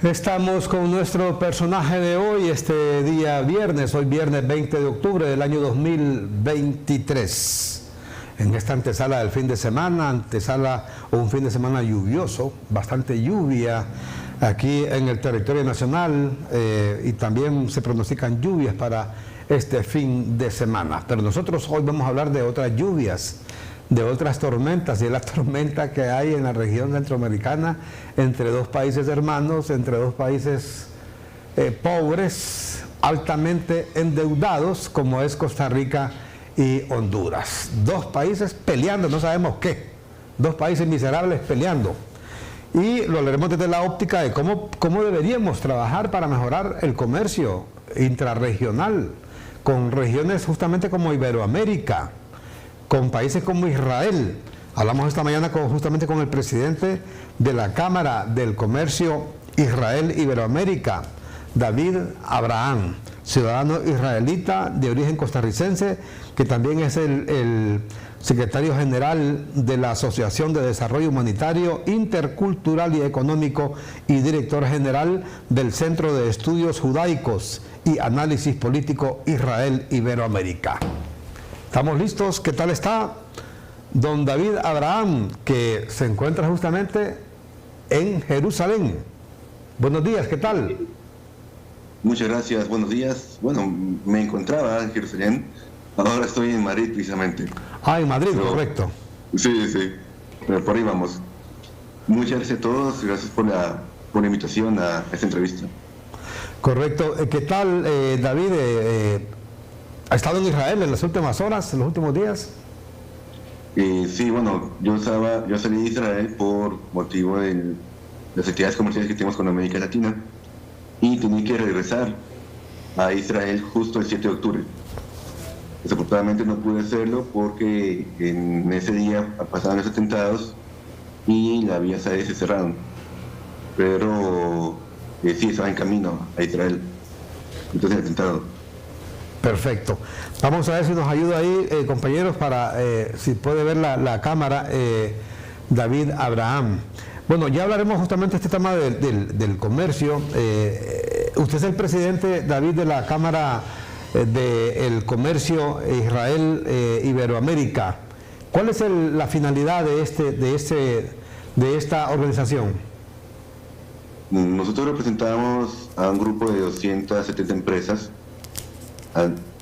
Estamos con nuestro personaje de hoy, este día viernes, hoy viernes 20 de octubre del año 2023. En esta antesala del fin de semana, un fin de semana lluvioso, bastante lluvia aquí en el territorio nacional y también se pronostican lluvias para este fin de semana. Pero nosotros hoy vamos a hablar de otras lluvias, de otras tormentas, y la tormenta que hay en la región centroamericana entre dos países hermanos, entre dos países pobres, altamente endeudados, como es Costa Rica y Honduras. Dos países peleando, no sabemos qué, dos países miserables peleando. Y lo hablaremos desde la óptica de cómo deberíamos trabajar para mejorar el comercio intrarregional con regiones justamente como Iberoamérica, con países como Israel. Hablamos esta mañana justamente con el presidente de la Cámara del Comercio Israel-Iberoamérica, David Abraham, ciudadano israelita de origen costarricense, que también es el secretario general de la Asociación de Desarrollo Humanitario, Intercultural y Económico y director general del Centro de Estudios Judaicos y Análisis Político Israel-Iberoamérica. ¿Estamos listos? ¿Qué tal está don David Abraham, que se encuentra justamente en Jerusalén? Buenos días, ¿qué tal? Muchas gracias, buenos días. Bueno, me encontraba en Jerusalén, ahora estoy en Madrid precisamente. Ah, en Madrid, correcto. Sí, pero por ahí vamos. Muchas gracias a todos, gracias por la invitación a esta entrevista. Correcto. ¿Qué tal, David? ¿Ha estado en Israel en las últimas horas, en los últimos días? Sí, bueno, yo salí de Israel por motivo de las actividades comerciales que tenemos con América Latina y tenía que regresar a Israel justo el 7 de octubre. Desafortunadamente no pude hacerlo porque en ese día pasaron los atentados y las vías aéreas se cerraron. Pero sí, estaba en camino a Israel. Entonces el atentado. Perfecto. Vamos a ver si nos ayuda ahí, compañeros, para si puede ver la cámara, David Abraham. Bueno, ya hablaremos justamente de este tema del comercio. Usted es el presidente, David, de la Cámara del Comercio Israel-Iberoamérica. ¿Cuál es la finalidad de esta organización? Nosotros representamos a un grupo de 270 empresas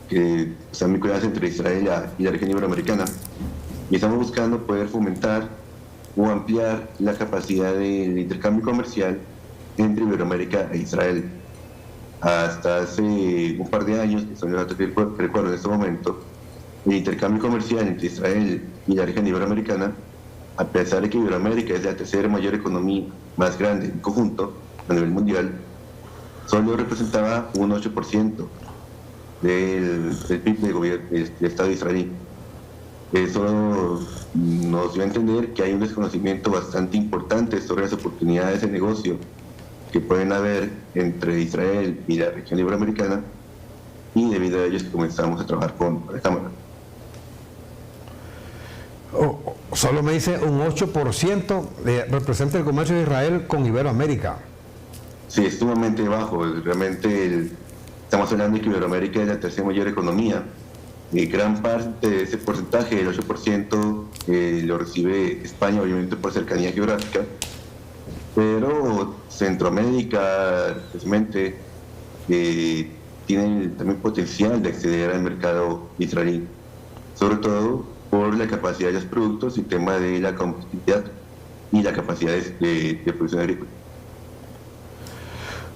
que están vinculadas entre Israel y la región iberoamericana, y estamos buscando poder fomentar o ampliar la capacidad del intercambio comercial entre Iberoamérica e Israel. Hasta hace un par de años, que son los datos que recuerdo en este momento, el intercambio comercial entre Israel y la región iberoamericana, a pesar de que Iberoamérica es la tercera mayor economía más grande en conjunto a nivel mundial, solo representaba un 8% del PIB del Estado israelí. Eso nos dio a entender que hay un desconocimiento bastante importante sobre las oportunidades de negocio que pueden haber entre Israel y la región iberoamericana, y debido a ello comenzamos a trabajar con la Cámara. Solo me dice un 8% representa el comercio de Israel con Iberoamérica. Sí, es sumamente bajo. Realmente estamos hablando de que Iberoamérica es la tercera mayor economía, y gran parte de ese porcentaje, el 8%, lo recibe España, obviamente por cercanía geográfica, pero Centroamérica, especialmente, tiene también potencial de acceder al mercado israelí, sobre todo por la capacidad de los productos y el tema de la competitividad y la capacidad de producción agrícola.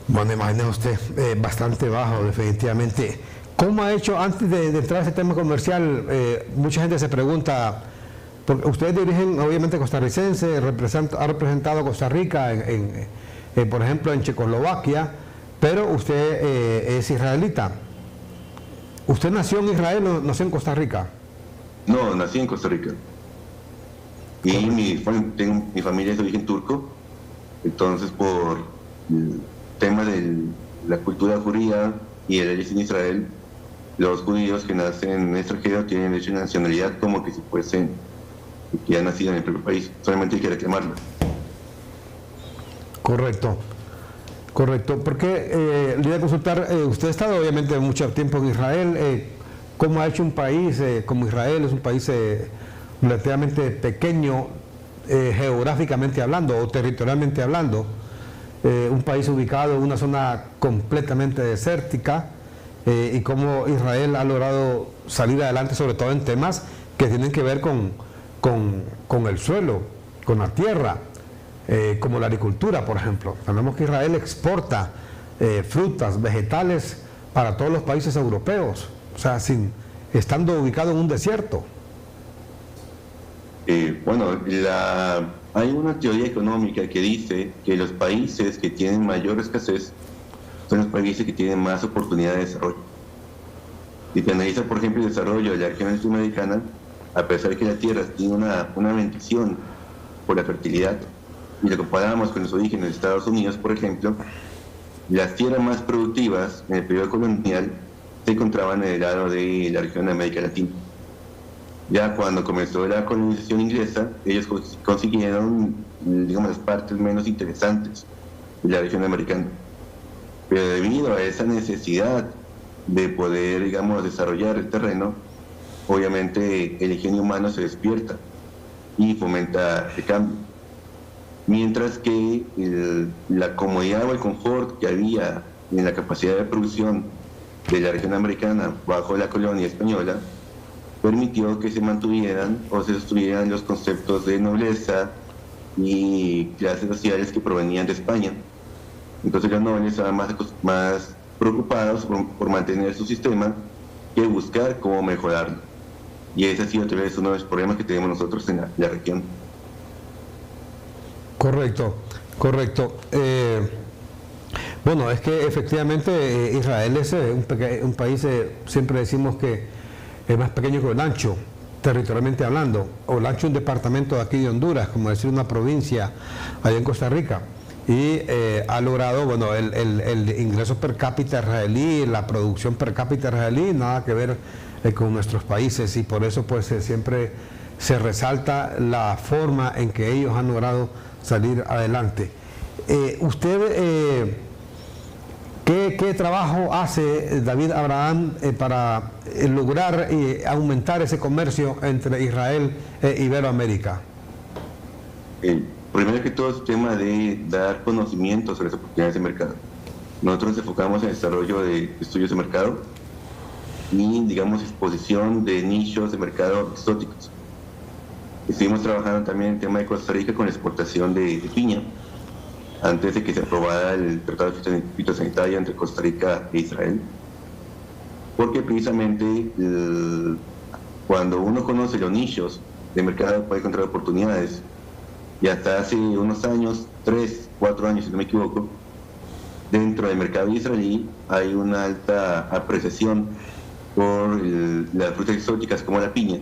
Bueno, imagine usted, bastante bajo, definitivamente. ¿Cómo ha hecho, antes de entrar a ese tema comercial, mucha gente se pregunta, porque usted es de origen obviamente costarricense, ha representado a Costa Rica, por ejemplo, en Checoslovaquia, pero usted es israelita. ¿Usted nació en Israel o nació en Costa Rica? No, nací en Costa Rica. Y mi familia es de origen turco, entonces por el tema de la cultura judía y el origen en Israel, los judíos que nacen en el extranjero tienen derecho a nacionalidad como que si fuesen que han nacido en el propio país, solamente hay que reclamarlo. Correcto. Correcto, porque le voy a consultar, usted ha estado obviamente mucho tiempo en Israel, ¿cómo ha hecho un país como Israel? Es un país relativamente pequeño, geográficamente hablando o territorialmente hablando, un país ubicado en una zona completamente desértica, y cómo Israel ha logrado salir adelante, sobre todo en temas que tienen que ver con el suelo, con la tierra, como la agricultura, por ejemplo. Sabemos que Israel exporta frutas, vegetales para todos los países europeos, o sea, estando ubicado en un desierto. Bueno, hay una teoría económica que dice que los países que tienen mayor escasez son los países que tienen más oportunidad de desarrollo. Si te analiza, por ejemplo, el desarrollo de la región latinoamericana, a pesar de que la tierra tiene una bendición por la fertilidad, y lo comparamos con los orígenes de Estados Unidos, por ejemplo, las tierras más productivas en el periodo colonial se encontraban en el lado de la región de América Latina. Ya cuando comenzó la colonización inglesa, ellos consiguieron, digamos, las partes menos interesantes de la región americana. Pero debido a esa necesidad de poder, digamos, desarrollar el terreno, obviamente el ingenio humano se despierta y fomenta el cambio. Mientras que la comodidad o el confort que había en la capacidad de producción de la región americana bajo la colonia española permitió que se mantuvieran o se sostuvieran los conceptos de nobleza y clases sociales que provenían de España. Entonces los nobles estaban más preocupados por mantener su sistema que buscar cómo mejorarlo. Y ese ha sido tal vez uno de los problemas que tenemos nosotros en la región. Correcto, correcto. Bueno, es que efectivamente Israel es un país, siempre decimos que es más pequeño que Olancho, territorialmente hablando, Olancho es un departamento de aquí de Honduras, como decir una provincia allá en Costa Rica, y ha logrado, bueno, el ingreso per cápita israelí, la producción per cápita israelí, nada que ver con nuestros países, y por eso pues siempre se resalta la forma en que ellos han logrado salir adelante. Usted, ¿qué trabajo hace David Abraham para lograr aumentar ese comercio entre Israel e Iberoamérica? Primero que todo es el tema de dar conocimiento sobre las oportunidades de mercado. Nosotros nos enfocamos en el desarrollo de estudios de mercado y, digamos, exposición de nichos de mercado exóticos. Estuvimos trabajando también en el tema de Costa Rica con la exportación de piña, antes de que se aprobara el Tratado Fitosanitario entre Costa Rica e Israel. Porque precisamente cuando uno conoce los nichos de mercado puede encontrar oportunidades. Y hasta hace unos años, 3, 4 años si no me equivoco, dentro del mercado israelí hay una alta apreciación por las frutas exóticas como la piña,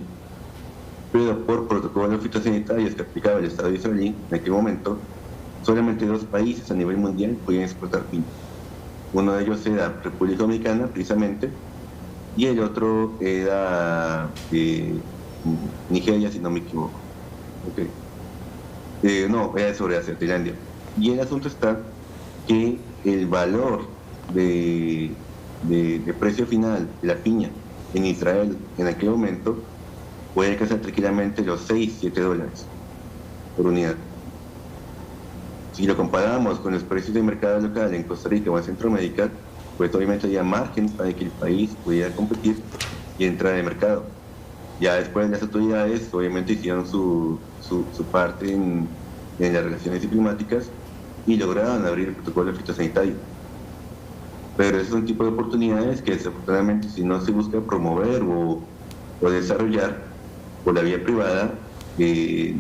pero por protocolos fitosanitarios que aplicaba el Estado israelí en aquel momento, solamente 2 países a nivel mundial podían exportar piña. Uno de ellos era República Dominicana, precisamente, y el otro era Nigeria, si no me equivoco. Okay. No, era sobre Asia, Tailandia. Y el asunto está que el valor de precio final de la piña en Israel en aquel momento puede alcanzar tranquilamente los $6-7 por unidad. Si lo comparamos con los precios de mercado local en Costa Rica o en Centroamérica, pues obviamente había margen para que el país pudiera competir y entrar en el mercado. Ya después las autoridades obviamente hicieron su parte en las relaciones diplomáticas y lograron abrir el protocolo fitosanitario. Pero es un tipo de oportunidades que desafortunadamente si no se busca promover o desarrollar por la vía privada,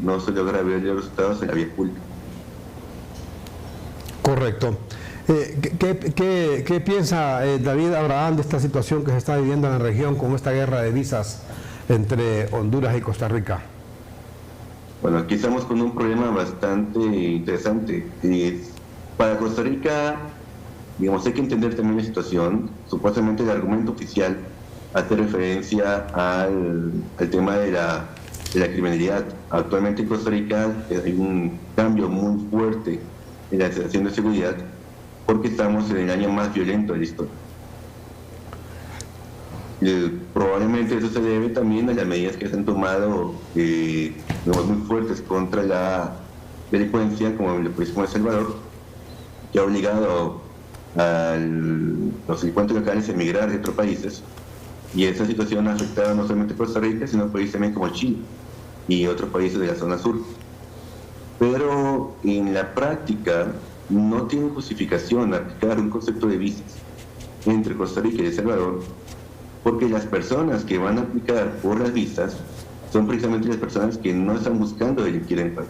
no se logra ver los resultados en la vía pública. Correcto. ¿Qué piensa David Abraham de esta situación que se está viviendo en la región con esta guerra de visas entre Honduras y Costa Rica? Bueno, aquí estamos con un problema bastante interesante. Para Costa Rica, digamos, hay que entender también la situación. Supuestamente el argumento oficial hace referencia al tema de la criminalidad. Actualmente en Costa Rica hay un cambio muy fuerte en la sensación de seguridad porque estamos en el año más violento de la historia. Probablemente eso se debe también a las medidas que se han tomado muy fuertes contra la delincuencia, como el país como El Salvador, que ha obligado a los delincuentes locales a emigrar de otros países, y esa situación ha afectado no solamente a Costa Rica, sino a países también como Chile y otros países de la zona sur. Pero en la práctica no tiene justificación aplicar un concepto de visas entre Costa Rica y El Salvador, porque las personas que van a aplicar por las visas son precisamente las personas que no están buscando delinquir en el país.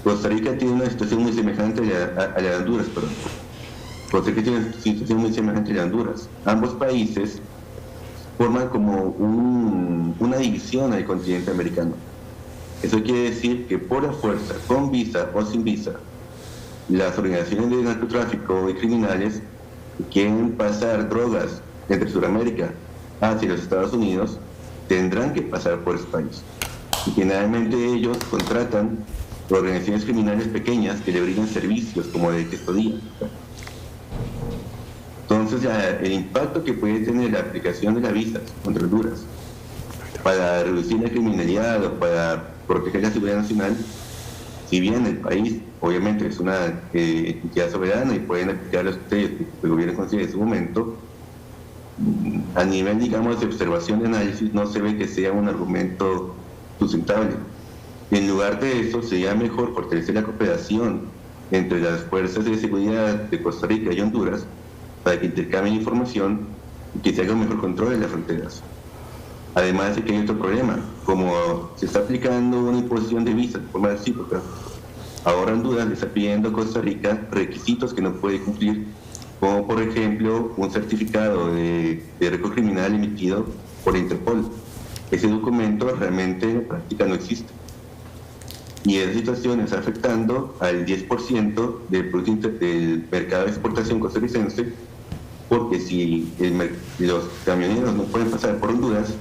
Costa Rica tiene una situación muy semejante a la de Honduras, perdón. Costa Rica tiene una situación muy semejante a la de Honduras. Ambos países forman como una división al continente americano. Eso quiere decir que por la fuerza, con visa o sin visa, las organizaciones de narcotráfico y criminales que quieren pasar drogas entre Sudamérica hacia los Estados Unidos tendrán que pasar por ese país. Y generalmente ellos contratan organizaciones criminales pequeñas que le brindan servicios como de gestoría. Entonces el impacto que puede tener la aplicación de las visas contra Honduras para reducir la criminalidad o para proteger la seguridad nacional, si bien el país obviamente es una entidad soberana y pueden aplicar los criterios que el gobierno considere en su momento, a nivel, digamos, de observación y análisis no se ve que sea un argumento sustentable. En lugar de eso, sería mejor fortalecer la cooperación entre las fuerzas de seguridad de Costa Rica y Honduras para que intercambien información y que se haga un mejor control de las fronteras. Además de que hay otro problema, como se está aplicando una imposición de visas de forma recíproca, ahora Honduras le está pidiendo a Costa Rica requisitos que no puede cumplir, como por ejemplo un certificado de récord criminal emitido por Interpol. Ese documento realmente en práctica no existe. Y esa situación está afectando al 10% del mercado de exportación costarricense, porque si los camioneros no pueden pasar por Honduras,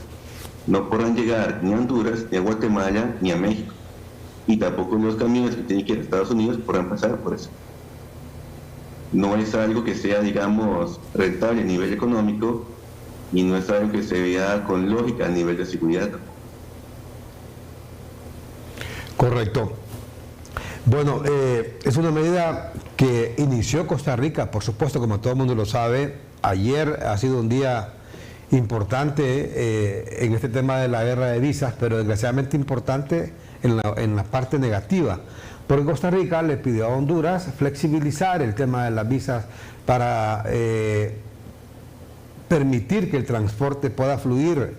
no podrán llegar ni a Honduras, ni a Guatemala, ni a México. Y tampoco los camiones que tienen que ir a Estados Unidos podrán pasar por eso. No es algo que sea, digamos, rentable a nivel económico y no es algo que se vea con lógica a nivel de seguridad. Correcto. Bueno, es una medida que inició Costa Rica, por supuesto, como todo el mundo lo sabe. Ayer ha sido un día importante en este tema de la guerra de visas, pero desgraciadamente importante en la parte negativa, porque Costa Rica le pidió a Honduras flexibilizar el tema de las visas para permitir que el transporte pueda fluir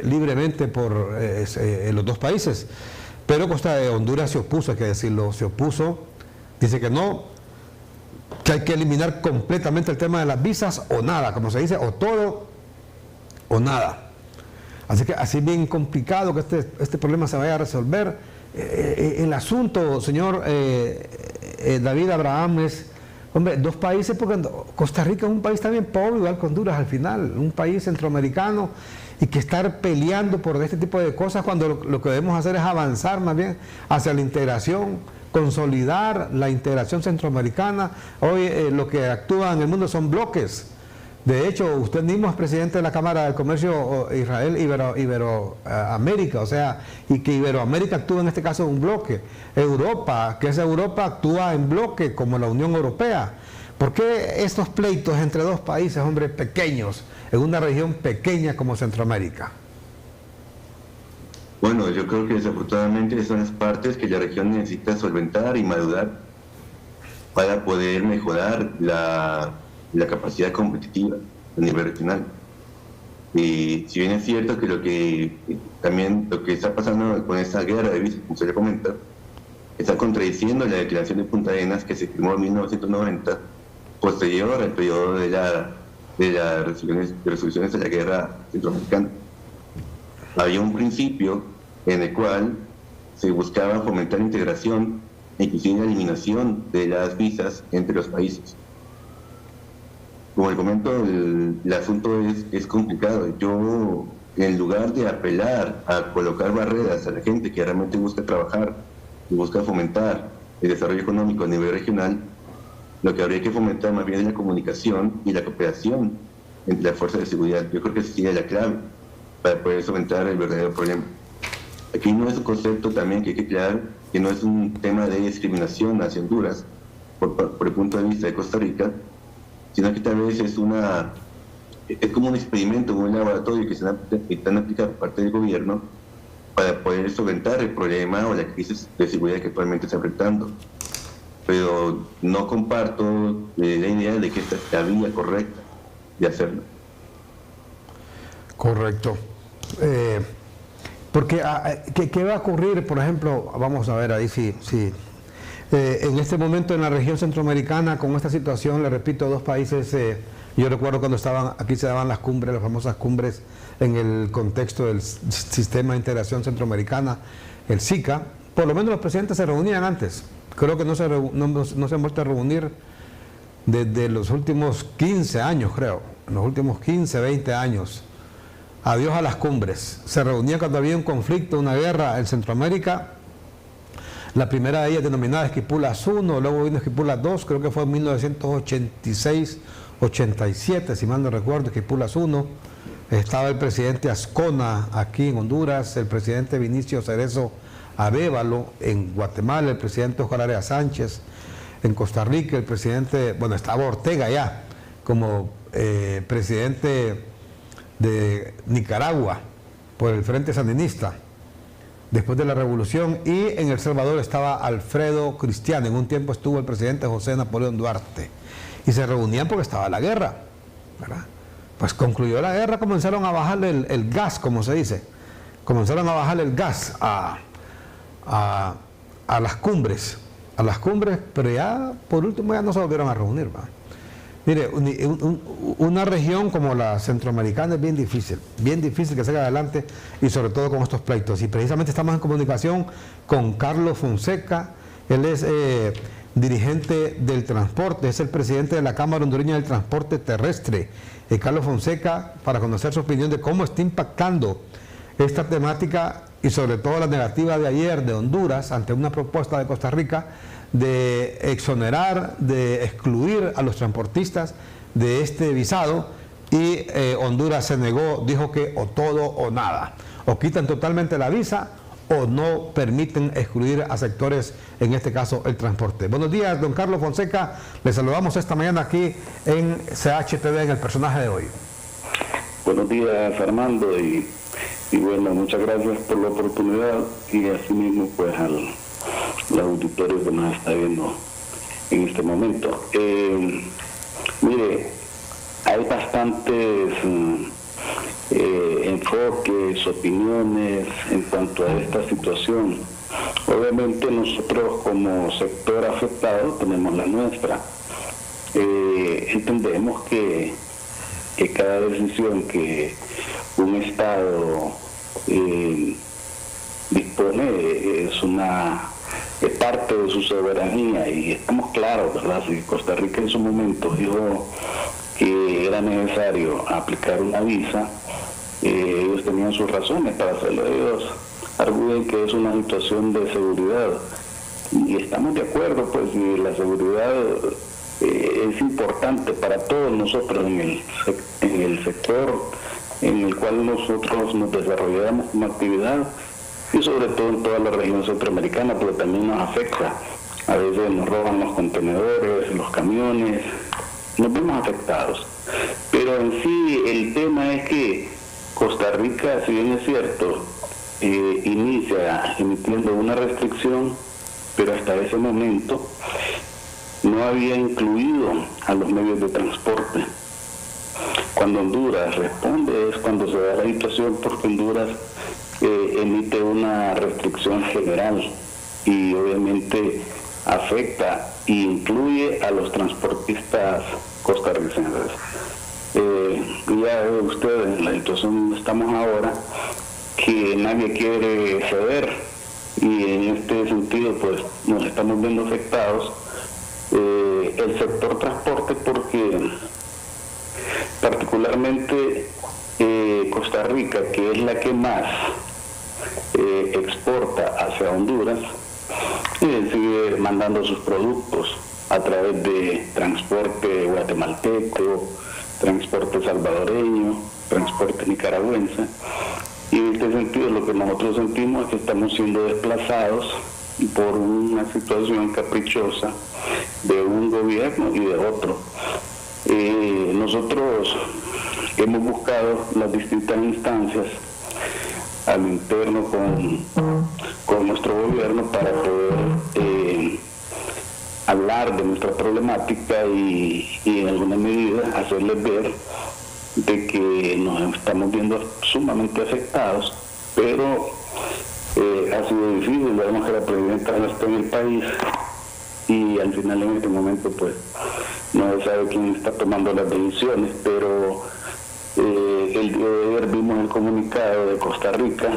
libremente por los dos países. Pero Honduras se opuso, hay que decirlo, se opuso, dice que no, que hay que eliminar completamente el tema de las visas o nada, como se dice, o todo o nada. Así que así bien complicado que este problema se vaya a resolver. El asunto, señor David Abraham, es, hombre, dos países, porque Costa Rica es un país también pobre, igual que Honduras al final, un país centroamericano, y que estar peleando por este tipo de cosas cuando lo que debemos hacer es avanzar más bien hacia la integración, consolidar la integración centroamericana. Hoy lo que actúa en el mundo son bloques. De hecho, usted mismo es presidente de la Cámara de Comercio Israel Iberoamérica, o sea, y que Iberoamérica actúa en este caso en un bloque. Europa, que es Europa, actúa en bloque como la Unión Europea. ¿Por qué estos pleitos entre dos países, hombre, pequeños, en una región pequeña como Centroamérica? Bueno, yo creo que desafortunadamente son las partes que la región necesita solventar y madurar para poder mejorar la capacidad competitiva a nivel regional. Y si bien es cierto que lo que está pasando con esta guerra de visas, como se le comenta, está contradiciendo la declaración de Punta Arenas que se firmó en 1990, posterior al periodo de las resoluciones de la guerra centroamericana. Había un principio en el cual se buscaba fomentar la integración e inclusive la eliminación de las visas entre los países. Como le comento, el asunto es complicado. Yo, en lugar de apelar a colocar barreras a la gente que realmente busca trabajar y busca fomentar el desarrollo económico a nivel regional, Lo que habría que fomentar más bien es la comunicación y la cooperación entre las fuerzas de seguridad. Yo creo que esa sería la clave para poder solventar el verdadero problema. Aquí no es un concepto también que hay que aclarar, que no es un tema de discriminación hacia Honduras por el punto de vista de Costa Rica, sino que tal vez es como un experimento, un laboratorio que están aplicando por parte del gobierno para poder solventar el problema o la crisis de seguridad que actualmente está enfrentando. Pero no comparto la idea de que esta es la vía correcta de hacerlo. Correcto. Porque, ¿qué va a ocurrir, por ejemplo? Vamos a ver ahí si en este momento en la región centroamericana, con esta situación, le repito, dos países, yo recuerdo cuando aquí se daban las cumbres, las famosas cumbres en el contexto del Sistema de Integración Centroamericana, el SICA, por lo menos los presidentes se reunían antes. Creo que no se han vuelto a reunir desde los últimos 15 años, creo, en los últimos 15, 20 años. Adiós a las cumbres. Se reunían cuando había un conflicto, una guerra en Centroamérica. La primera de ellas denominada Esquipulas I, luego vino Esquipulas II, creo que fue en 1986-87, si mal no recuerdo, Esquipulas I. Estaba el presidente Ascona aquí en Honduras, el presidente Vinicio Cerezo Arévalo en Guatemala, el presidente Oscar Arias Sánchez en Costa Rica, el presidente, bueno, estaba Ortega ya como presidente de Nicaragua por el Frente Sandinista después de la revolución, y en El Salvador estaba Alfredo Cristiano. En un tiempo estuvo el presidente José Napoleón Duarte y se reunían porque estaba la guerra, ¿verdad? Pues concluyó la guerra, comenzaron a bajarle el gas, como se dice, comenzaron a bajarle el gas a las cumbres, pero ya por último ya no se volvieron a reunir, ¿va? Mire, una región como la centroamericana es bien difícil que salga adelante, y sobre todo con estos pleitos. Y precisamente estamos en comunicación con Carlos Fonseca. Él es dirigente del transporte, es el presidente de la Cámara Hondureña del Transporte Terrestre. Carlos Fonseca, para conocer su opinión de cómo está impactando esta temática y sobre todo la negativa de ayer de Honduras ante una propuesta de Costa Rica de exonerar, de excluir a los transportistas de este visado, y Honduras se negó, dijo que o todo o nada, o quitan totalmente la visa o no permiten excluir a sectores, en este caso el transporte. Buenos días, don Carlos Fonseca, le saludamos esta mañana aquí en CHTV en El Personaje de Hoy. Buenos días, Armando, y bueno, muchas gracias por la oportunidad, y asimismo pues al auditorio que nos está viendo en este momento. Mire, hay bastantes enfoques, opiniones en cuanto a esta situación. Obviamente nosotros como sector afectado tenemos la nuestra. Entendemos que cada decisión que un Estado dispone es parte de su soberanía, y estamos claros, ¿verdad? Si Costa Rica en su momento dijo que era necesario aplicar una visa, ellos tenían sus razones para hacerlo. Ellos arguyen que es una situación de seguridad, y estamos de acuerdo, pues, y la seguridad es importante para todos nosotros en el sector en el cual nosotros nos desarrollamos como actividad, y sobre todo en toda la región centroamericana, porque también nos afecta. A veces nos roban los contenedores, los camiones, nos vemos afectados. Pero en sí el tema es que Costa Rica, si bien es cierto, inicia emitiendo una restricción, pero hasta ese momento no había incluido a los medios de transporte. Cuando Honduras responde es cuando se da la situación, porque Honduras emite una restricción general y obviamente afecta e incluye a los transportistas costarricenses. Ya ve usted en la situación donde estamos ahora, que nadie quiere ceder, y en este sentido pues nos estamos viendo afectados el sector transporte, porque particularmente Costa Rica, que es la que más exporta hacia Honduras, sigue mandando sus productos a través de transporte guatemalteco, transporte salvadoreño, transporte nicaragüense. Y en este sentido lo que nosotros sentimos es que estamos siendo desplazados por una situación caprichosa de un gobierno y de otro. Nosotros hemos buscado las distintas instancias al interno con nuestro gobierno para poder hablar de nuestra problemática y en alguna medida hacerles ver de que nos estamos viendo sumamente afectados, pero ha sido difícil. Vemos que la presidenta no está en el país y al final en este momento pues no se sabe quién está tomando las decisiones, pero el día de ayer vimos el comunicado de Costa Rica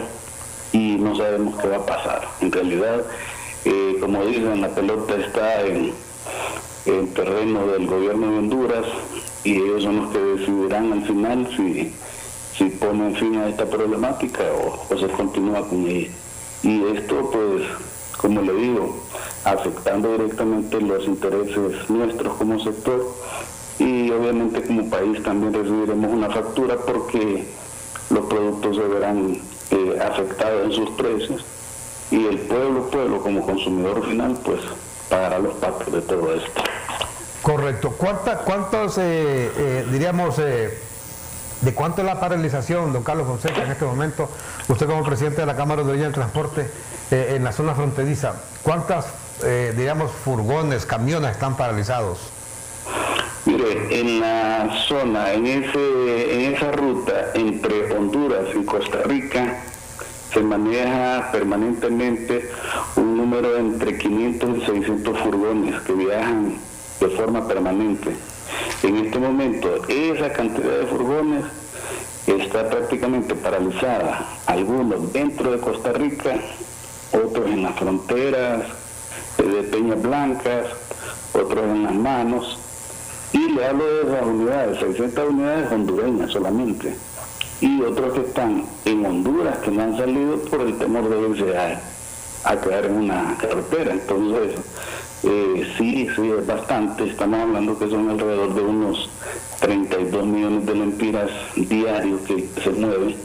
y no sabemos qué va a pasar. En realidad, como dicen, la pelota está en terreno del gobierno de Honduras y ellos son los que decidirán al final si ponen fin a esta problemática o se continúa con ella. Y esto, pues, como le digo, afectando directamente los intereses nuestros como sector, y obviamente como país también recibiremos una factura porque los productos se verán afectados en sus precios y el pueblo como consumidor final pues pagará los pagos de todo esto. Correcto. ¿Cuántos, diríamos, de cuánto es la paralización, don Carlos Fonseca, en este momento? Usted como presidente de la Cámara de Orilla del Transporte en la zona fronteriza, ¿cuántas, diríamos, furgones, camiones están paralizados? Mire, en la zona, en esa ruta entre Honduras y Costa Rica, se maneja permanentemente un número entre 500 y 600 furgones que viajan de forma permanente. En este momento, esa cantidad de furgones está prácticamente paralizada, algunos dentro de Costa Rica, otros en las fronteras de Peñas Blancas, otros en las manos. Y le hablo de esas unidades, 600 unidades hondureñas solamente, y otros que están en Honduras que no han salido por el temor de irse a quedar en una carretera. Entonces, sí, es bastante. Estamos hablando que son alrededor de unos 32 millones de lempiras diarios que se mueven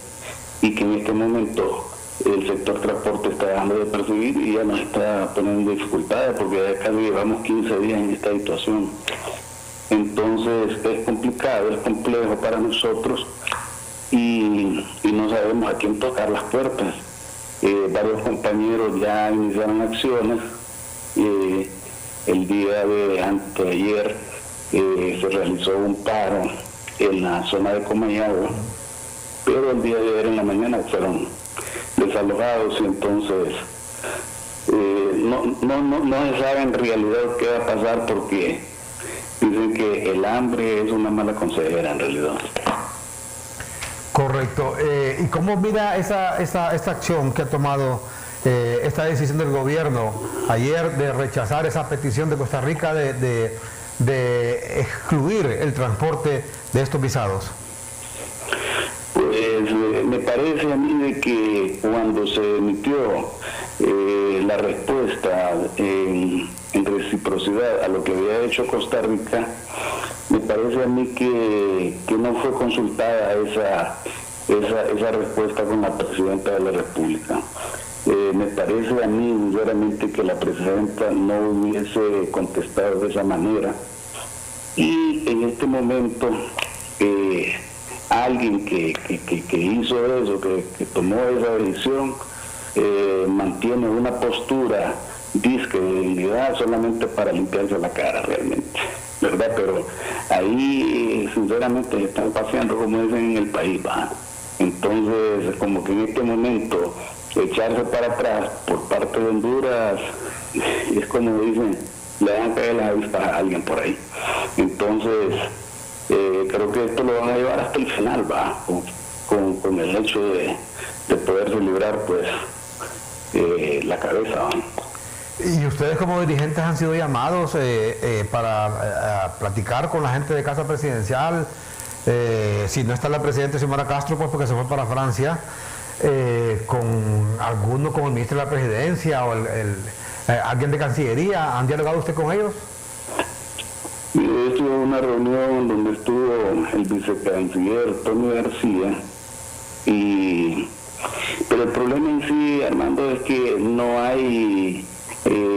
y que en este momento el sector transporte está dejando de percibir y ya nos está poniendo dificultades porque ya casi llevamos 15 días en esta situación. Entonces es complicado, es complejo para nosotros y no sabemos a quién tocar las puertas. Varios compañeros ya iniciaron acciones. El día de anteayer se realizó un paro en la zona de Comayagua, pero el día de ayer en la mañana fueron desalojados y entonces no se sabe en realidad qué va a pasar porque dicen que el hambre es una mala consejera en realidad. Correcto. ¿Y cómo mira esta acción que ha tomado, esta decisión del gobierno ayer de rechazar esa petición de Costa Rica de excluir el transporte de estos visados? Pues me parece a mí de que cuando se emitió la respuesta en reciprocidad a lo que había hecho Costa Rica, me parece a mí que no fue consultada esa respuesta con la Presidenta de la República. Me parece a mí sinceramente que la Presidenta no hubiese contestado de esa manera y en este momento alguien que hizo eso, que tomó esa decisión, mantiene una postura disque de debilidad solamente para limpiarse la cara realmente, ¿verdad? Pero ahí sinceramente están paseando como dicen en el país, ¿va? Entonces como que en este momento echarse para atrás por parte de Honduras es como dicen, le van a caer las avispas a alguien por ahí. Entonces creo que esto lo van a llevar hasta el final, ¿va? Con el hecho de poderse librar pues la cabeza, ¿va? ¿Y ustedes como dirigentes han sido llamados para platicar con la gente de Casa Presidencial? Si no está la presidenta Xiomara Castro, pues porque se fue para Francia, con alguno, como el ministro de la Presidencia o alguien de Cancillería, ¿han dialogado usted con ellos? Mire, esto es una reunión donde estuvo el vicecanciller Tony García, pero el problema en sí, Armando, es que no hay,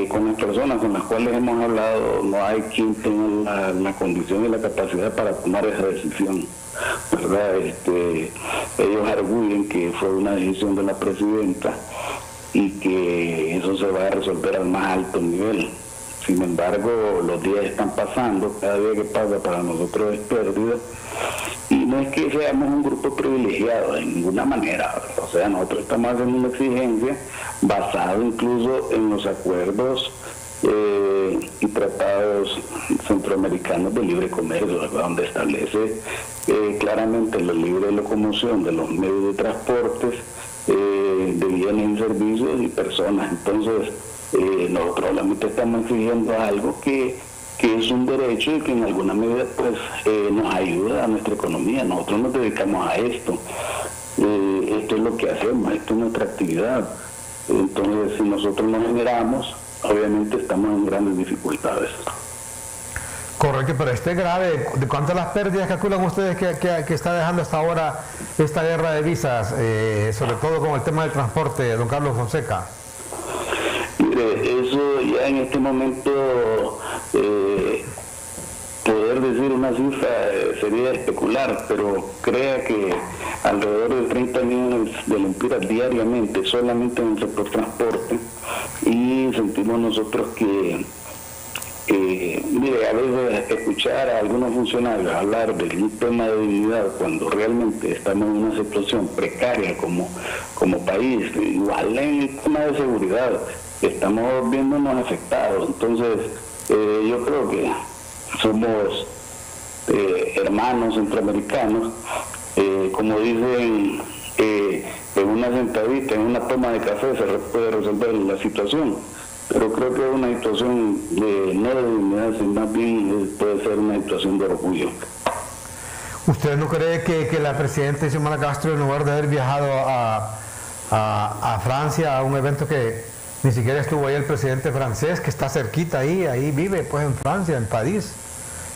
con las personas con las cuales hemos hablado, no hay quien tenga la condición y la capacidad para tomar esa decisión, ¿verdad? Ellos arguyen que fue una decisión de la presidenta y que eso se va a resolver al más alto nivel. Sin embargo, los días están pasando, cada día que pasa para nosotros es pérdida, y no es que seamos un grupo privilegiado de ninguna manera, o sea, nosotros estamos haciendo una exigencia basada incluso en los acuerdos y tratados centroamericanos de libre comercio, ¿verdad? Donde establece claramente la libre locomoción de los medios de transportes, de bienes y servicios y personas. Entonces, nosotros solamente estamos exigiendo algo que es un derecho y que en alguna medida pues nos ayuda a nuestra economía. Nosotros nos dedicamos a esto, esto es lo que hacemos, esto es nuestra actividad. Entonces, si nosotros no generamos, obviamente estamos en grandes dificultades. Correcto, pero este grave, ¿de cuántas las pérdidas calculan ustedes que está dejando hasta ahora esta guerra de visas, sobre todo con el tema del transporte, don Carlos Fonseca? Mire, eso ya en este momento, poder decir una cifra sería especular, pero crea que alrededor de 30 millones de lempiras diariamente, solamente en el sector transporte, y sentimos nosotros que, mire, a veces escuchar a algunos funcionarios hablar del tema de dignidad cuando realmente estamos en una situación precaria como país, igual en el tema de seguridad, estamos viéndonos afectados. Entonces, yo creo que somos hermanos centroamericanos, como dicen, en una sentadita, en una toma de café se puede resolver la situación, pero creo que es una situación no de dignidad, sino más bien puede ser una situación de orgullo. ¿Usted no cree que la presidenta Xiomara Castro, en lugar de haber viajado a Francia, a un evento que ni siquiera estuvo ahí el presidente francés, que está cerquita ahí vive pues en Francia, en París,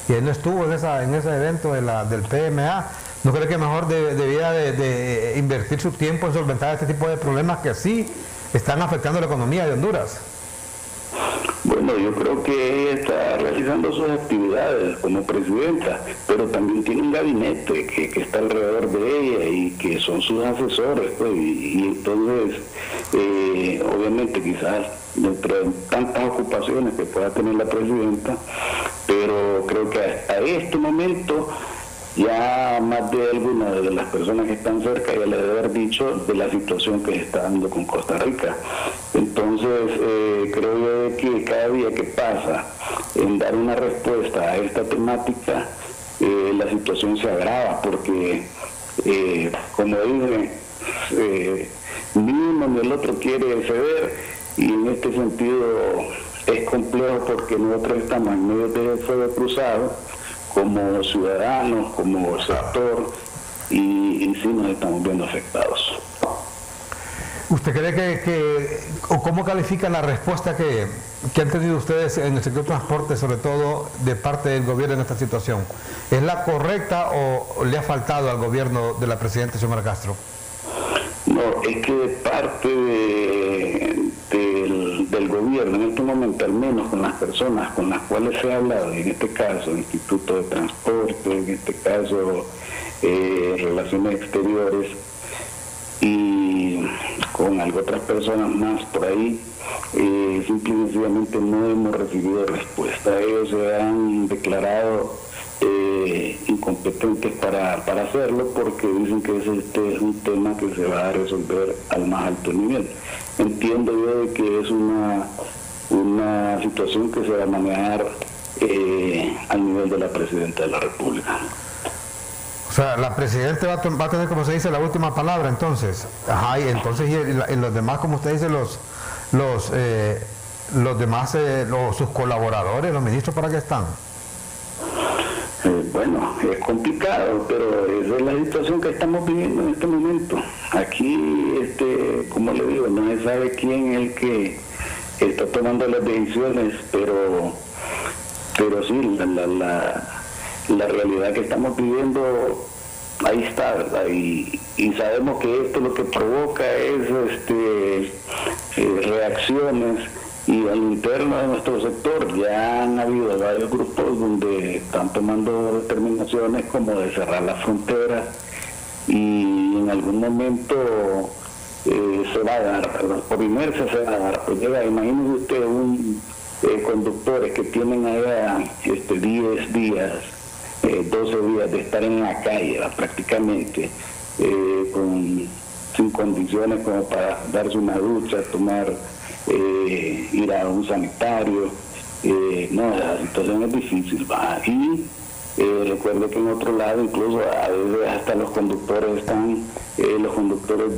y él no estuvo en ese evento del PMA, ¿no cree que mejor debiera de invertir su tiempo en solventar este tipo de problemas que sí están afectando la economía de Honduras? Bueno, yo creo que ella está realizando sus actividades como presidenta, pero también tiene un gabinete que está alrededor de ella y que son sus asesores, pues, y entonces, obviamente quizás dentro de tantas ocupaciones que pueda tener la presidenta, pero creo que a este momento ya más de alguna de las personas que están cerca ya le debe haber dicho de la situación que se está dando con Costa Rica. Entonces, creo yo que cada día que pasa en dar una respuesta a esta temática, la situación se agrava, porque, como dicen, ni uno ni el otro quiere ceder, y en este sentido es complejo porque nosotros estamos en medio de fuego cruzado, como ciudadanos, como sector, y sí nos estamos viendo afectados. ¿Usted cree o cómo califica la respuesta que han tenido ustedes en el sector transporte, sobre todo de parte del gobierno en esta situación? ¿Es la correcta o le ha faltado al gobierno de la presidenta Xiomara Castro? No, es que de parte del gobierno en este momento, al menos con las personas con las cuales se ha hablado, en este caso el Instituto de Transporte, en este caso Relaciones Exteriores, y con otras personas más por ahí, simple y sencillamente no hemos recibido respuesta. Ellos se han declarado incompetentes para hacerlo, porque dicen que este es un tema que se va a resolver al más alto nivel. Entiendo yo de que es una situación que se va a manejar al nivel de la presidenta de la República. O sea, la presidenta va a tener, como se dice, la última palabra, entonces. Ajá, y entonces en los demás, como usted dice, los demás, sus colaboradores, los ministros, ¿para qué están? Bueno, es complicado, pero esa es la situación que estamos viviendo en este momento. Aquí, como le digo, no se sabe quién es el que está tomando las decisiones, pero Pero sí, la realidad que estamos viviendo, ahí está, ¿verdad? Y sabemos que esto lo que provoca es reacciones, y al interno de nuestro sector ya han habido varios grupos donde están tomando determinaciones como de cerrar las fronteras, y en algún momento se va a dar, ¿verdad? Por inercia se va a dar. Pues imagínese usted conductores que tienen allá 10 días, 12 días de estar en la calle, ¿verdad? Prácticamente, sin condiciones como para darse una ducha, ir a un sanitario. No, la situación es difícil, ¿va? Y recuerdo que en otro lado, incluso a veces hasta los conductores los conductores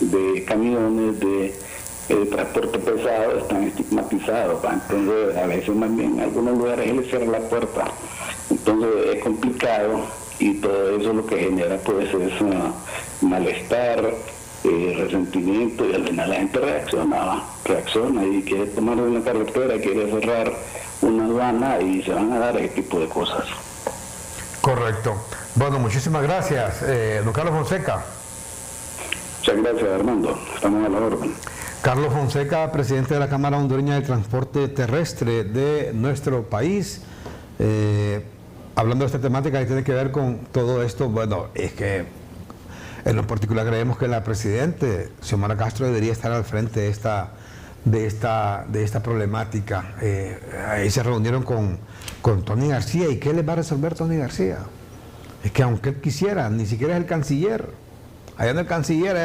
de camiones, de transporte pesado, están estigmatizados, ¿va? Entonces a veces más bien en algunos lugares les cierra la puerta, entonces es complicado, y todo eso lo que genera pues es malestar, resentimiento, y al final la gente reacciona y quiere tomar una carretera, quiere cerrar una aduana, y se van a dar ese tipo de cosas. Correcto. Bueno, muchísimas gracias, don Carlos Fonseca. Muchas gracias, Armando. Estamos a la orden. Carlos Fonseca, presidente de la Cámara Hondureña de Transporte Terrestre de nuestro país. Hablando de esta temática que tiene que ver con todo esto, bueno, es que en lo particular creemos que la presidente Xiomara Castro debería estar al frente de esta problemática. Ahí se reunieron con Tony García. ¿Y qué les va a resolver Tony García? Es que aunque él quisiera, ni siquiera es el canciller. Allá en el canciller,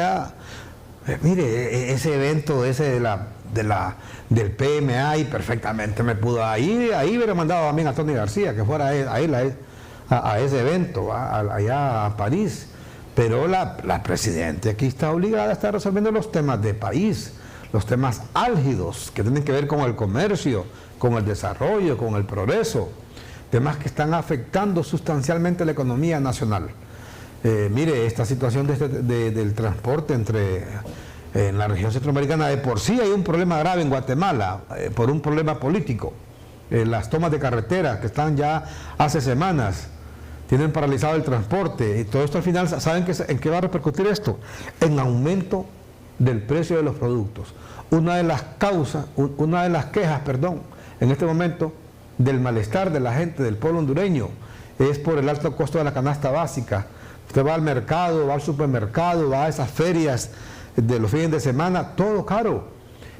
mire, ese evento del PMA, y perfectamente me pudo ahí hubiera mandado también a Tony García que fuera a ese evento, allá a París. Pero la presidenta aquí está obligada a estar resolviendo los temas de país, los temas álgidos que tienen que ver con el comercio, con el desarrollo, con el progreso, temas que están afectando sustancialmente la economía nacional. Mire, esta situación del transporte en la región centroamericana, de por sí hay un problema grave en Guatemala, por un problema político. Las tomas de carretera que están ya hace semanas, tienen paralizado el transporte, y todo esto al final, ¿saben en qué va a repercutir esto? En aumento del precio de los productos. Una de las quejas, en este momento, del malestar de la gente, del pueblo hondureño, es por el alto costo de la canasta básica. Usted va al mercado, va al supermercado, va a esas ferias de los fines de semana, todo caro.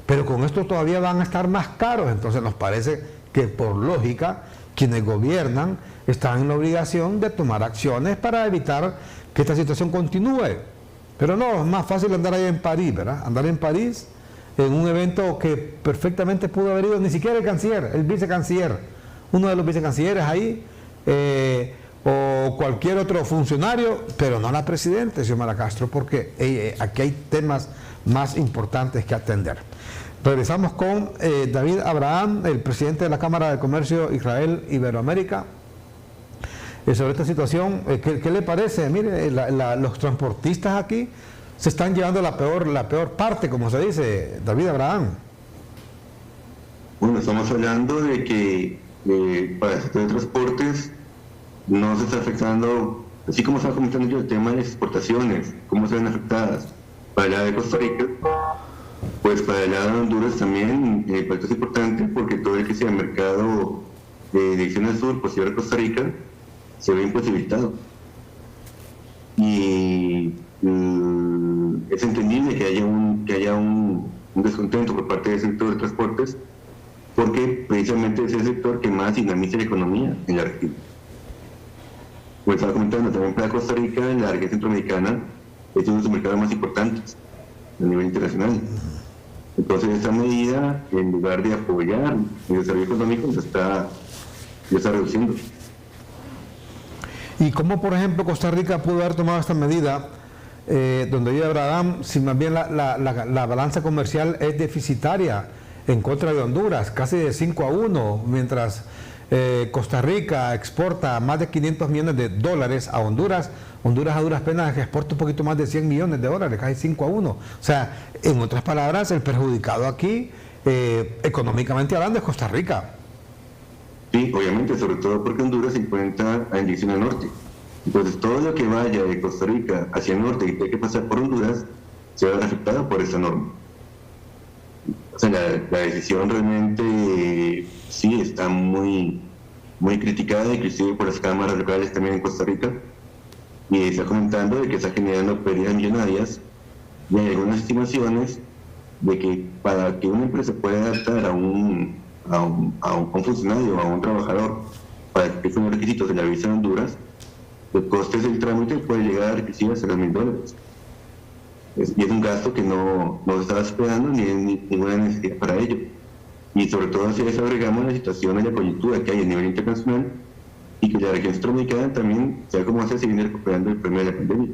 Pero con esto todavía van a estar más caros. Entonces nos parece que por lógica quienes gobiernan están en la obligación de tomar acciones para evitar que esta situación continúe. Pero no, es más fácil andar allá en París, ¿verdad? Andar en París en un evento que perfectamente pudo haber ido ni siquiera el canciller, el vicecanciller, uno de los vicecancilleres ahí, o cualquier otro funcionario, pero no la presidenta Xiomara Castro, porque aquí hay temas más importantes que atender. Regresamos con David Abraham, el presidente de la Cámara de Comercio Israel-Iberoamérica, sobre esta situación. ¿Qué le parece? Mire, los transportistas aquí se están llevando la peor parte, como se dice, David Abraham. Bueno, estamos hablando de que para el sector de transportes no se está afectando, así como estaba comentando yo el tema de las exportaciones, cómo se ven afectadas. Para allá de Costa Rica, pues para allá de Honduras también el impacto es importante, porque todo el que sea mercado de dirección al sur, posterior a Costa Rica, se ve imposibilitado. Y es entendible que haya un descontento por parte del sector de transportes, porque precisamente es el sector que más dinamiza la economía en la región. Como estaba comentando, también para Costa Rica, en la región centroamericana, es uno de los mercados más importantes a nivel internacional. Entonces, esta medida, en lugar de apoyar el desarrollo económico, se está reduciendo. ¿Y cómo, por ejemplo, Costa Rica pudo haber tomado esta medida, donde dice Abraham, si más bien la balanza comercial es deficitaria en contra de Honduras, casi de 5-1, mientras Costa Rica exporta más de 500 millones de dólares a Honduras? Honduras a duras penas exporta un poquito más de 100 millones de dólares, casi 5-1. O sea, en otras palabras, el perjudicado aquí, económicamente hablando, es Costa Rica. Sí, obviamente, sobre todo porque Honduras se encuentra en dirección al norte. Entonces, todo lo que vaya de Costa Rica hacia el norte y tenga que pasar por Honduras, se va a ver afectado por esta norma. O sea, la decisión realmente sí está muy criticada, inclusive por las cámaras locales también en Costa Rica, y está comentando de que está generando pérdidas millonarias, y hay algunas estimaciones de que para que una empresa pueda adaptar a un funcionario, a un trabajador, para que son los requisitos de la visa de Honduras, los costes del trámite puede llegar inclusive hasta $2,000. Y es un gasto que no se estaba esperando ni hay ninguna necesidad para ello. Y sobre todo si eso agregamos la situación y la coyuntura que hay a nivel internacional y que la región centroamericana también, sea como se viene recuperando el premio de la pandemia.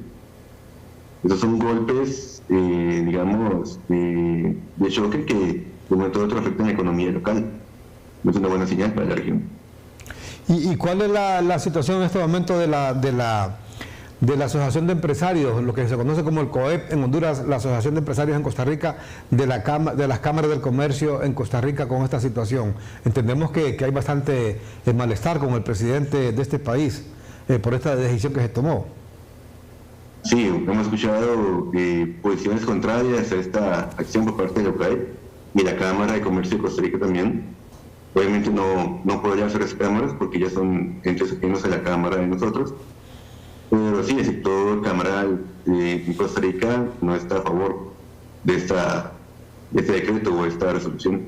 Esos son golpes, digamos, de choque que de un momento a otro afectan la economía local. No es una buena señal para la región. ¿Y cuál es la situación en este momento de la Asociación de Empresarios, lo que se conoce como el COEP en Honduras, la Asociación de Empresarios en Costa Rica, de las cámaras del comercio en Costa Rica con esta situación? Entendemos que hay bastante malestar con el presidente de este país por esta decisión que se tomó. Sí, hemos escuchado posiciones contrarias a esta acción por parte del COEP y la Cámara de Comercio de Costa Rica también. Obviamente no podrían ser las cámaras porque ya son entes ajenos a la Cámara de nosotros. Pero sí, el sector camaral en Costa Rica no está a favor de este decreto o esta resolución.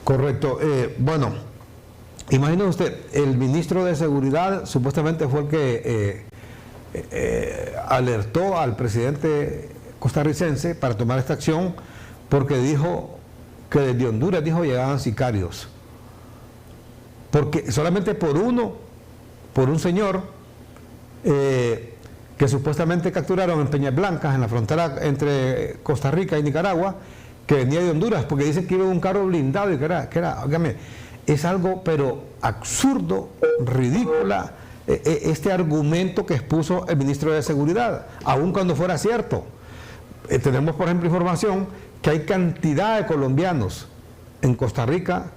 Correcto. Bueno, imagine usted, el ministro de Seguridad supuestamente fue el que alertó al presidente costarricense para tomar esta acción porque dijo que desde Honduras, llegaban sicarios. Porque solamente por un señor que supuestamente capturaron en Peñas Blancas, en la frontera entre Costa Rica y Nicaragua, que venía de Honduras, porque dicen que iba en un carro blindado y que era, óigame, es algo pero absurdo, ridícula, este argumento que expuso el ministro de Seguridad, aun cuando fuera cierto. Tenemos, por ejemplo, información que hay cantidad de colombianos en Costa Rica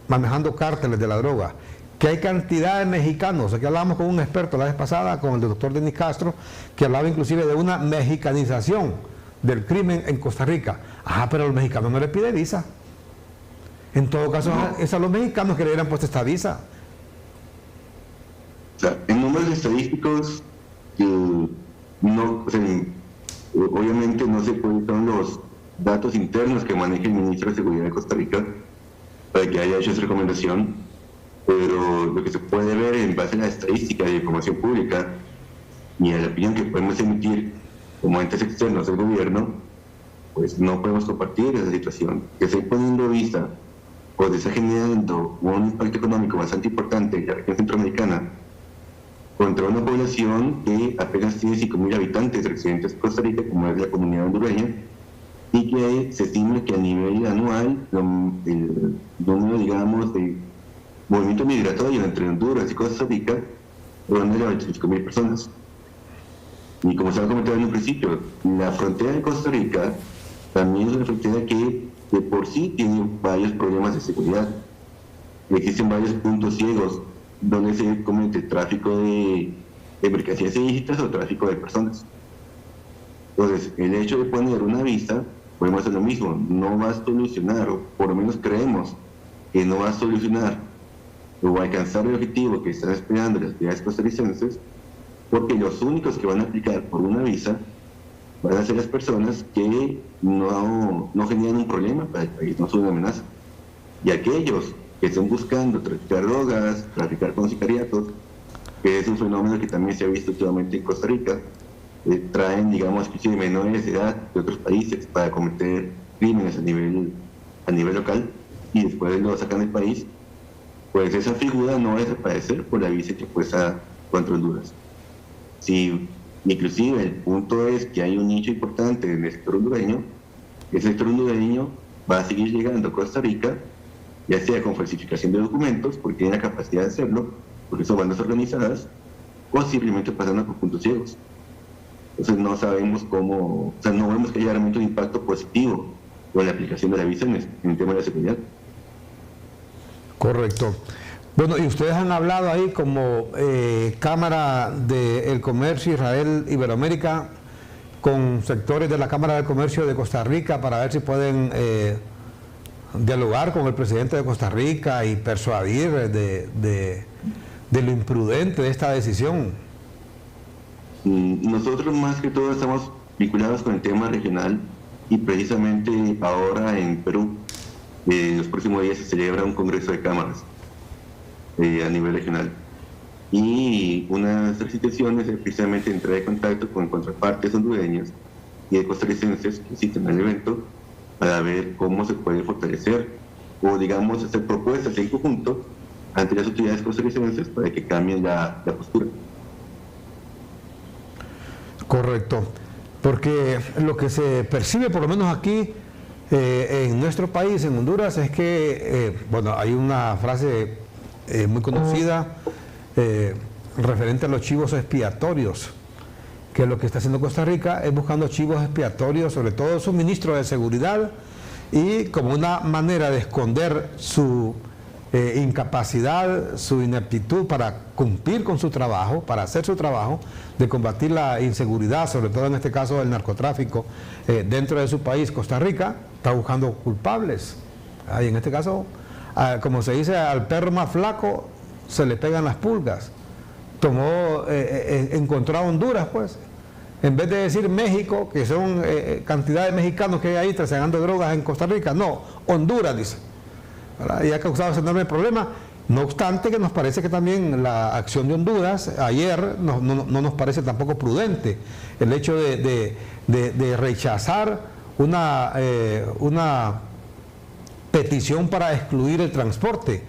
manejando cárteles de la droga, que hay cantidad de mexicanos. Aquí hablábamos con un experto la vez pasada, con el doctor Denis Castro, que hablaba inclusive de una mexicanización del crimen en Costa Rica. Pero a los mexicanos no les pide visa. En todo caso, es a los mexicanos que le hubieran puesto esta visa. O sea, en números estadísticos, obviamente no se cuentan los datos internos que maneja el ministro de Seguridad de Costa Rica para que haya hecho esa recomendación, pero lo que se puede ver en base a la estadística de información pública y a la opinión que podemos emitir como entes externos del gobierno, pues no podemos compartir esa situación. Que se poniendo vista o se está generando un impacto económico bastante importante en la región centroamericana contra una población que apenas tiene 5,000 habitantes residentes de Costa Rica, como es la comunidad hondureña, y que se estima que a nivel anual el número, digamos, de movimiento migratorio entre Honduras y Costa Rica ronda de 25,000 personas. Y como se ha comentado en un principio, la frontera de Costa Rica también es una frontera que de por sí tiene varios problemas de seguridad. Existen varios puntos ciegos donde se comete tráfico de mercancías ilícitas o tráfico de personas. Entonces, el hecho de poner una visa, podemos hacer lo mismo, no va a solucionar, o por lo menos creemos que no va a solucionar o alcanzar el objetivo que están esperando las autoridades costarricenses, porque los únicos que van a aplicar por una visa van a ser las personas que no generan un problema para el país, no son una amenaza. Y aquellos que están buscando traficar drogas, traficar con sicariatos, que es un fenómeno que también se ha visto últimamente en Costa Rica, traen, digamos, menores de edad de otros países para cometer crímenes a nivel local y después lo sacan del país, pues esa figura no va a desaparecer por la visa que cuesta contra Honduras. Si inclusive el punto es que hay un nicho importante en el sector hondureño, ese sector hondureño va a seguir llegando a Costa Rica, ya sea con falsificación de documentos, porque tiene la capacidad de hacerlo, porque son bandas organizadas, o simplemente pasando por puntos ciegos. Entonces no sabemos cómo, o sea, no vemos que haya realmente un impacto positivo con la aplicación de la visa en el tema de la seguridad. Correcto. Bueno, y ustedes han hablado ahí como Cámara del Comercio Israel-Iberoamérica con sectores de la Cámara del Comercio de Costa Rica para ver si pueden dialogar con el presidente de Costa Rica y persuadir de lo imprudente de esta decisión. Nosotros más que todo estamos vinculados con el tema regional y precisamente ahora en Perú, los próximos días se celebra un congreso de cámaras a nivel regional. Y una de nuestras situaciones es precisamente entrar en contacto con contrapartes hondureñas y de costarricenses que asisten al evento para ver cómo se puede fortalecer o, digamos, hacer propuestas en conjunto ante las autoridades costarricenses para que cambien la postura. Correcto, porque lo que se percibe, por lo menos aquí en nuestro país, en Honduras, es que, bueno, hay una frase muy conocida referente a los chivos expiatorios, que lo que está haciendo Costa Rica es buscando chivos expiatorios, sobre todo su ministro de Seguridad, y como una manera de esconder su incapacidad, su ineptitud para cumplir con su trabajo, para hacer su trabajo, de combatir la inseguridad, sobre todo en este caso el narcotráfico, dentro de su país, Costa Rica, está buscando culpables. Y en este caso, como se dice, al perro más flaco se le pegan las pulgas. Encontró a Honduras, pues. En vez de decir México, que son cantidad de mexicanos que hay ahí trasladando drogas en Costa Rica, no, Honduras, dice. ¿Verdad? Y ha causado ese enorme problema. No obstante, que nos parece que también la acción de Honduras ayer no nos parece tampoco prudente. El hecho de rechazar una petición para excluir el transporte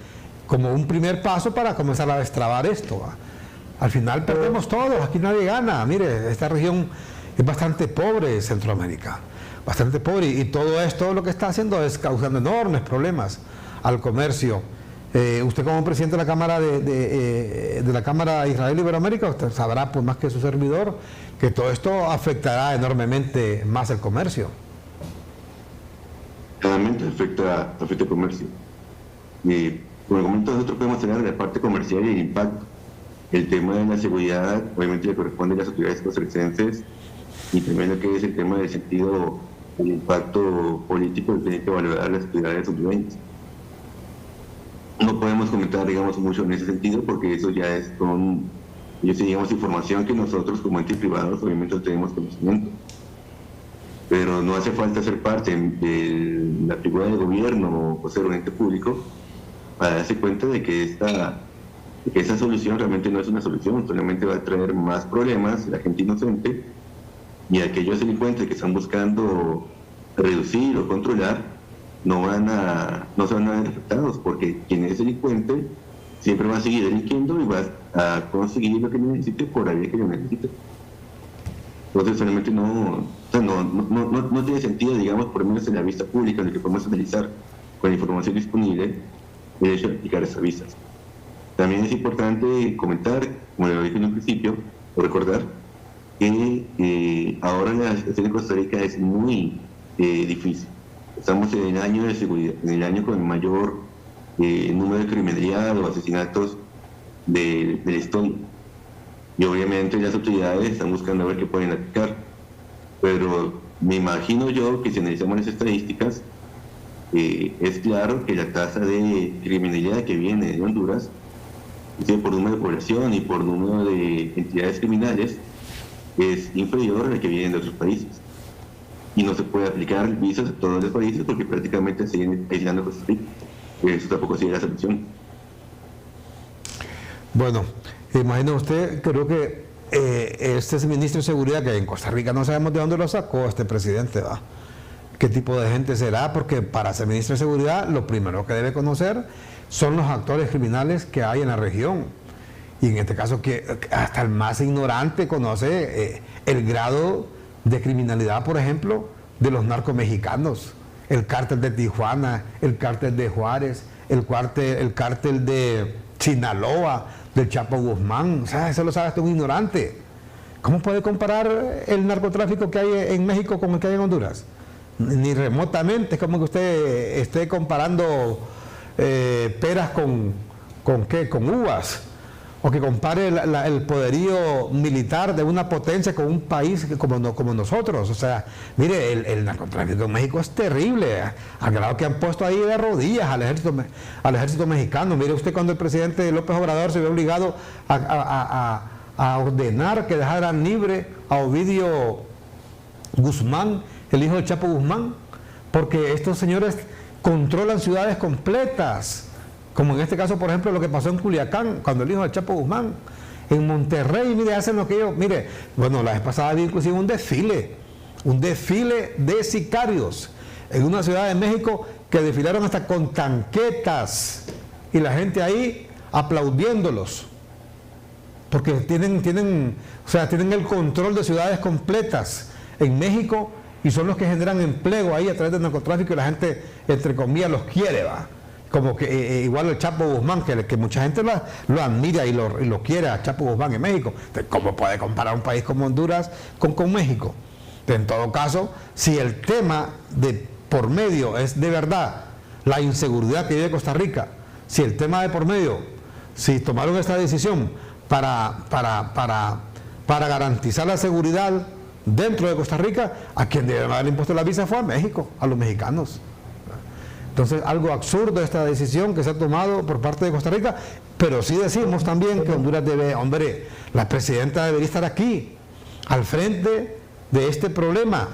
como un primer paso para comenzar a destrabar esto. Al final perdemos todos, aquí nadie gana. Mire, esta región es bastante pobre, Centroamérica, bastante pobre, y todo esto lo que está haciendo es causando enormes problemas al comercio. Usted como presidente de la Cámara de la Cámara Israel-Iberoamérica, usted sabrá, pues más que su servidor, que todo esto afectará enormemente más el comercio. Claramente afecta el comercio. Por el momento nosotros podemos tener la parte comercial y el impacto. El tema de la seguridad obviamente le corresponde a las autoridades costarricenses, y también lo que es el tema del sentido, el impacto político que tiene que valorar las autoridades hondureñas. No podemos comentar, digamos, mucho en ese sentido, porque eso ya es digamos, información que nosotros como entes privados obviamente no tenemos conocimiento. Pero no hace falta ser parte de la figura del gobierno o ser un ente público para darse cuenta de que esa solución realmente no es una solución, solamente va a traer más problemas a la gente inocente, y aquellos delincuentes que están buscando reducir o controlar no se van a ver afectados, porque quien es delincuente siempre va a seguir delinquiendo y va a conseguir lo que necesite por la vía que lo necesite. Entonces realmente no tiene sentido, digamos, por lo menos en la vista pública, en lo que podemos analizar con la información disponible, el hecho de aplicar esas vistas. También es importante comentar, como lo dije en un principio, o recordar, que ahora la situación en Costa Rica es muy difícil. Estamos en el año de seguridad, en el año con el mayor número de criminalidad o asesinatos de la historia. Y obviamente las autoridades están buscando a ver qué pueden aplicar. Pero me imagino yo que si analizamos las estadísticas, es claro que la tasa de criminalidad que viene de Honduras, por número de población y por número de entidades criminales, es inferior a la que vienen de otros países. Y no se puede aplicar visas a todos los países porque prácticamente siguen aislando a Costa Rica. Eso tampoco sigue la solución. Bueno, imagina usted, creo que este es el ministro de Seguridad, que en Costa Rica no sabemos de dónde lo sacó este presidente, ¿va? ¿Qué tipo de gente será? Porque para ser ministro de Seguridad lo primero que debe conocer son los actores criminales que hay en la región. Y en este caso que hasta el más ignorante conoce el grado de criminalidad, por ejemplo, de los narcomexicanos. El cártel de Tijuana, el cártel de Juárez, el cártel de Sinaloa, del Chapo Guzmán. O sea, eso lo sabe hasta un ignorante. ¿Cómo puede comparar el narcotráfico que hay en México con el que hay en Honduras? Ni remotamente. Es como que usted esté comparando peras con uvas, o que compare el poderío militar de una potencia con un país como nosotros. O sea, mire, el narcotráfico en México es terrible, al grado que han puesto ahí de rodillas al ejército mexicano. Mire usted cuando el presidente López Obrador se vio obligado a ordenar que dejaran libre a Ovidio Guzmán, el hijo de Chapo Guzmán, porque estos señores controlan ciudades completas. Como en este caso, por ejemplo, lo que pasó en Culiacán, cuando el hijo del Chapo Guzmán, en Monterrey, mire, hacen lo que ellos, mire, bueno, la vez pasada había inclusive un desfile de sicarios en una ciudad de México que desfilaron hasta con tanquetas y la gente ahí aplaudiéndolos, porque tienen el control de ciudades completas en México y son los que generan empleo ahí a través del narcotráfico y la gente, entre comillas, los quiere, va. Como que igual el Chapo Guzmán, que mucha gente lo admira y lo quiere a Chapo Guzmán en México. Entonces, ¿cómo puede comparar un país como Honduras con México? En todo caso, si el tema de por medio es de verdad la inseguridad que vive Costa Rica, si el tema de por medio, si tomaron esta decisión para garantizar la seguridad dentro de Costa Rica, a quien debe haber impuesto la visa fue a México, a los mexicanos. Entonces, algo absurdo esta decisión que se ha tomado por parte de Costa Rica, pero sí decimos también que Honduras debe, hombre, la presidenta debería estar aquí, al frente de este problema,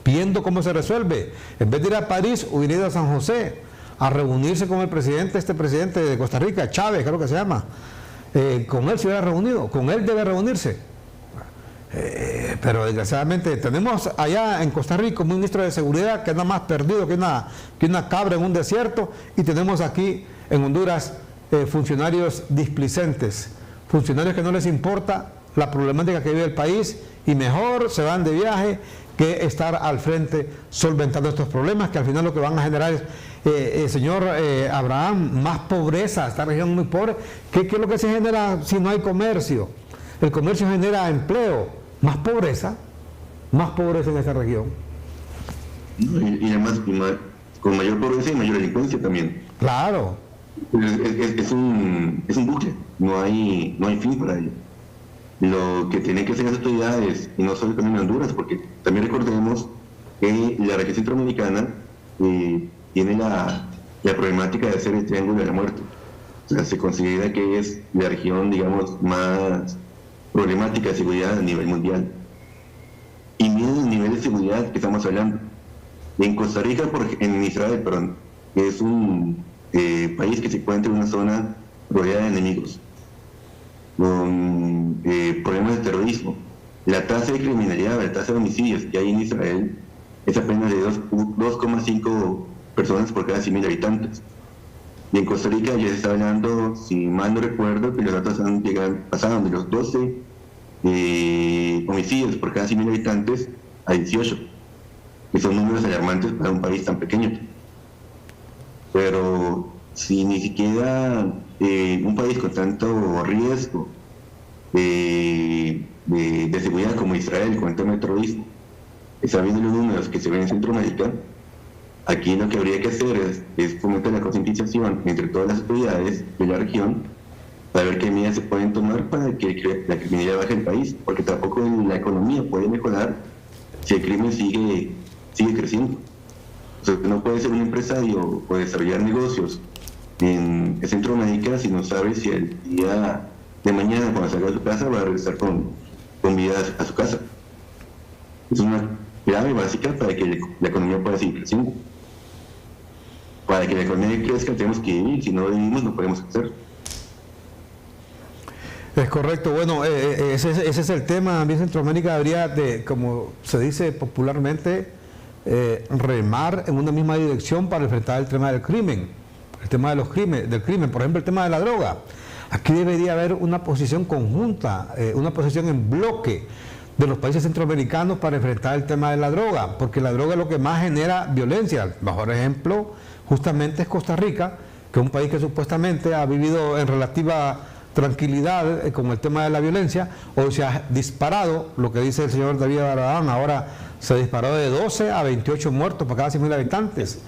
viendo cómo se resuelve. En vez de ir a París, hubiera ido a San José a reunirse con el presidente, este presidente de Costa Rica, Chávez, creo que se llama. Con él se hubiera reunido, con él debe reunirse. Pero desgraciadamente tenemos allá en Costa Rica un ministro de seguridad que anda más perdido que una cabra en un desierto, y tenemos aquí en Honduras funcionarios displicentes, funcionarios que no les importa la problemática que vive el país y mejor se van de viaje que estar al frente solventando estos problemas, que al final lo que van a generar es, señor Abraham, más pobreza. Esta región es muy pobre. ¿Qué es lo que se genera si no hay comercio? El comercio genera empleo, más pobreza en esta región. Y además, con mayor pobreza y mayor delincuencia también. Claro. Es un bucle, no hay fin para ello. Lo que tienen que hacer las autoridades, y no solo también en Honduras, porque también recordemos que la región centroamericana tiene la problemática de ser el triángulo de la muerte. O sea, se considera que es la región, digamos, más problemática de seguridad a nivel mundial. Y miren el nivel de seguridad que estamos hablando. En Costa Rica, en Israel, perdón, es un país que se encuentra en una zona rodeada de enemigos, con problemas de terrorismo. La tasa de criminalidad, la tasa de homicidios que hay en Israel es apenas de 2,5 personas por cada 100.000 habitantes. Y en Costa Rica ya se está hablando, si mal no recuerdo, que los datos pasaron de los 12 homicidios por cada 100.000 habitantes a 18. Y son números alarmantes para un país tan pequeño. Pero si ni siquiera un país con tanto riesgo de seguridad como Israel con el tema de terrorismo está viendo los números que se ven en Centroamérica, aquí lo que habría que hacer es fomentar la concientización entre todas las autoridades de la región para ver qué medidas se pueden tomar para que la criminalidad baje en el país, porque tampoco la economía puede mejorar si el crimen sigue creciendo. O sea, no puede ser un empresario o desarrollar negocios en Centroamérica si no sabe si el día de mañana, cuando salga de su casa, va a regresar con vida a su casa. Es una clave básica para que la economía pueda seguir creciendo. Para que la economía crezca tenemos que vivir, si no vivimos no podemos crecer. Es correcto. Bueno, ese es el tema. También Centroamérica habría de, como se dice popularmente, remar en una misma dirección para enfrentar el tema del crimen, el tema del crimen, por ejemplo el tema de la droga. Aquí debería haber una posición conjunta, una posición en bloque de los países centroamericanos para enfrentar el tema de la droga, porque la droga es lo que más genera violencia. El mejor ejemplo justamente es Costa Rica, que es un país que supuestamente ha vivido en relativa tranquilidad con el tema de la violencia. Hoy se ha disparado, lo que dice el señor David Abraham, ahora se disparó de 12 a 28 muertos por cada 100.000 habitantes.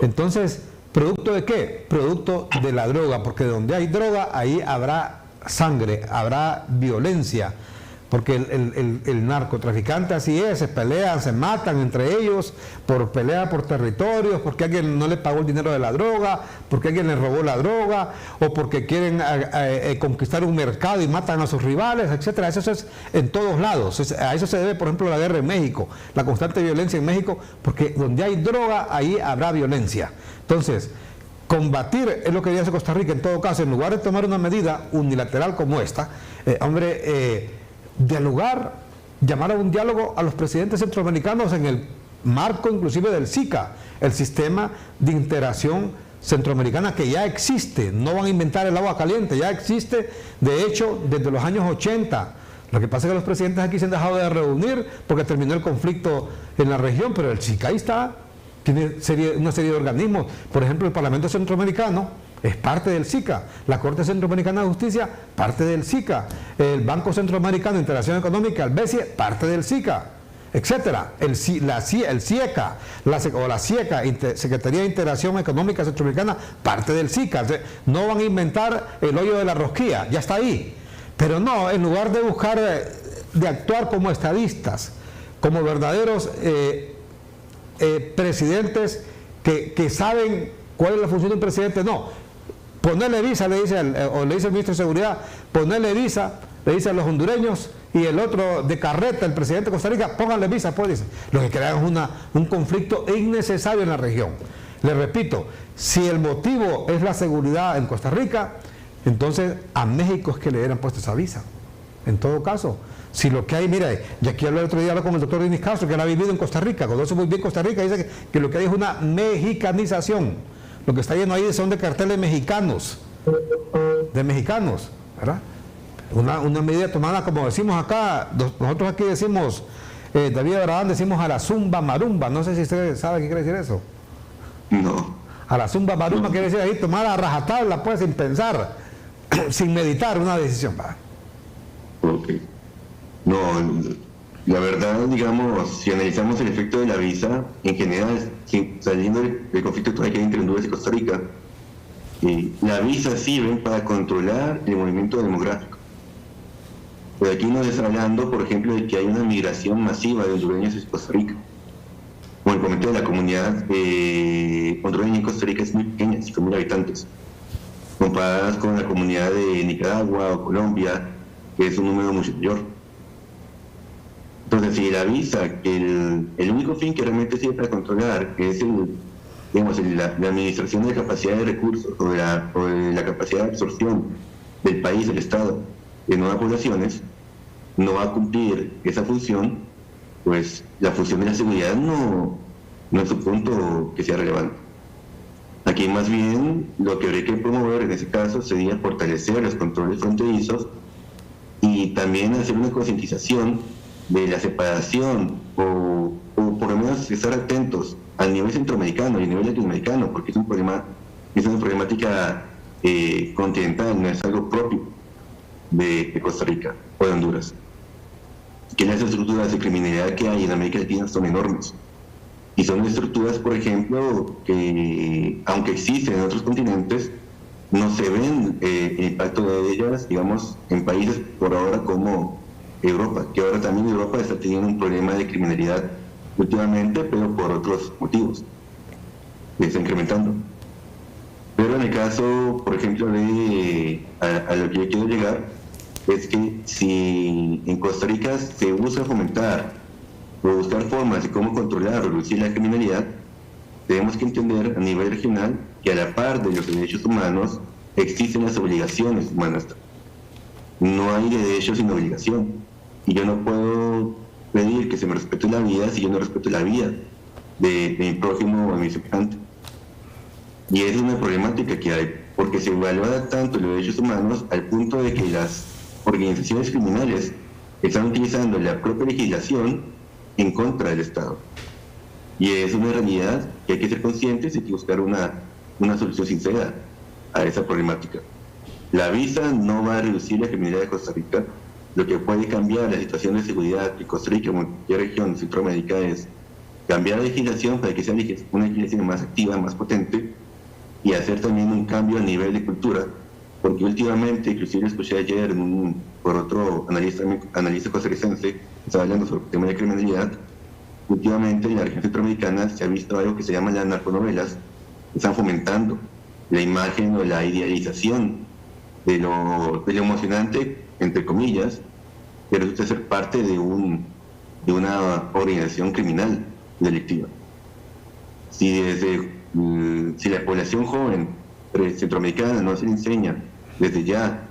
Entonces, ¿Producto de qué? Producto de la droga, porque donde hay droga, ahí habrá sangre, habrá violencia, porque el narcotraficante así es, se pelean, se matan entre ellos, por pelea por territorios, porque alguien no le pagó el dinero de la droga, porque alguien le robó la droga, o porque quieren conquistar un mercado y matan a sus rivales, etcétera. Eso es en todos lados. A eso se debe, por ejemplo, la guerra en México, la constante violencia en México, porque donde hay droga, ahí habrá violencia. Entonces, combatir es lo que hace Costa Rica en todo caso, en lugar de tomar una medida unilateral como esta, dialogar, llamar a un diálogo a los presidentes centroamericanos en el marco inclusive del SICA, el sistema de integración centroamericana que ya existe, no van a inventar el agua caliente, ya existe, de hecho, desde los años 80. Lo que pasa es que los presidentes aquí se han dejado de reunir porque terminó el conflicto en la región, pero el SICA ahí está, tiene una serie de organismos, por ejemplo el Parlamento Centroamericano es parte del SICA, la Corte Centroamericana de Justicia, parte del SICA, el Banco Centroamericano de Integración Económica, el BCE, parte del SICA, etcétera, el CIECA, la CIECA, Secretaría de Integración Económica Centroamericana, parte del SICA. No van a inventar el hoyo de la rosquilla, ya está ahí, pero no, en lugar de buscar, de actuar como estadistas, como verdaderos presidentes que saben cuál es la función de un presidente, no. Ponerle visa, le dice el ministro de Seguridad, ponerle visa, le dice a los hondureños, y el otro de carreta, el presidente de Costa Rica, pónganle visa, pues dice. Lo que crean es un conflicto innecesario en la región. Les repito, si el motivo es la seguridad en Costa Rica, entonces a México es que le hubieran puesto esa visa. En todo caso, si lo que hay, mira, y aquí el otro día hablé con el doctor Denis Castro, que él ha vivido en Costa Rica, conoce muy bien Costa Rica, dice que lo que hay es una mexicanización. Lo que está lleno ahí son de carteles mexicanos, ¿verdad? Una medida tomada, como decimos acá, nosotros aquí decimos, David Abraham, decimos a la zumba marumba, no sé si usted sabe qué quiere decir eso. No. A la zumba marumba quiere decir ahí tomada a rajatabla, pues, sin pensar, sin meditar una decisión, ¿verdad? Ok. No, la verdad, digamos, si analizamos el efecto de la visa, en general, saliendo del conflicto que hay entre Honduras y Costa Rica, la visa sirve para controlar el movimiento demográfico. Pero aquí no está hablando, por ejemplo, de que hay una migración masiva de hondureños hacia Costa Rica. Como el comentario de la comunidad hondureña en Costa Rica es muy pequeña, 5.000 habitantes, comparadas con la comunidad de Nicaragua o Colombia, que es un número mucho mayor. Entonces, si la visa, que el único fin que realmente sirve para controlar, que es la administración de capacidad de recursos o de la capacidad de absorción del país, del Estado, de nuevas poblaciones, no va a cumplir esa función, pues la función de la seguridad no es un punto que sea relevante. Aquí más bien lo que habría que promover en ese caso sería fortalecer los controles fronterizos y también hacer una concientización de la separación o por lo menos estar atentos al nivel centroamericano y a nivel latinoamericano, porque es una problemática continental, no es algo propio de Costa Rica o de Honduras. Que las estructuras de criminalidad que hay en América Latina son enormes. Y son estructuras, por ejemplo, que aunque existen en otros continentes, no se ven el impacto de ellas, digamos, en países por ahora como Europa, que ahora también Europa está teniendo un problema de criminalidad últimamente, pero por otros motivos, que está incrementando. Pero en el caso, por ejemplo, a lo que yo quiero llegar, es que si en Costa Rica se busca fomentar o buscar formas de cómo controlar o reducir la criminalidad, tenemos que entender a nivel regional que a la par de los derechos humanos existen las obligaciones humanas. No hay derecho sin obligación. Y yo no puedo pedir que se me respete la vida si yo no respeto la vida de mi prójimo o de mi semejante. Y es una problemática que hay, porque se evalúa tanto los derechos humanos al punto de que las organizaciones criminales están utilizando la propia legislación en contra del Estado. Y es una realidad que hay que ser conscientes y hay que buscar una solución sincera a esa problemática. La visa no va a reducir la criminalidad de Costa Rica. Lo que puede cambiar la situación de seguridad de Costa Rica como en cualquier región de Centroamérica es cambiar la legislación para que sea una legislación más activa, más potente, y hacer también un cambio a nivel de cultura, porque últimamente, inclusive escuché ayer por otro analista costarricense, que estaba hablando sobre el tema de criminalidad. Últimamente en la región centroamericana se ha visto algo que se llama las narconovelas, que están fomentando la imagen o la idealización de lo emocionante, entre comillas, que resulta ser parte de una organización criminal delictiva. Si la población joven centroamericana no se le enseña desde ya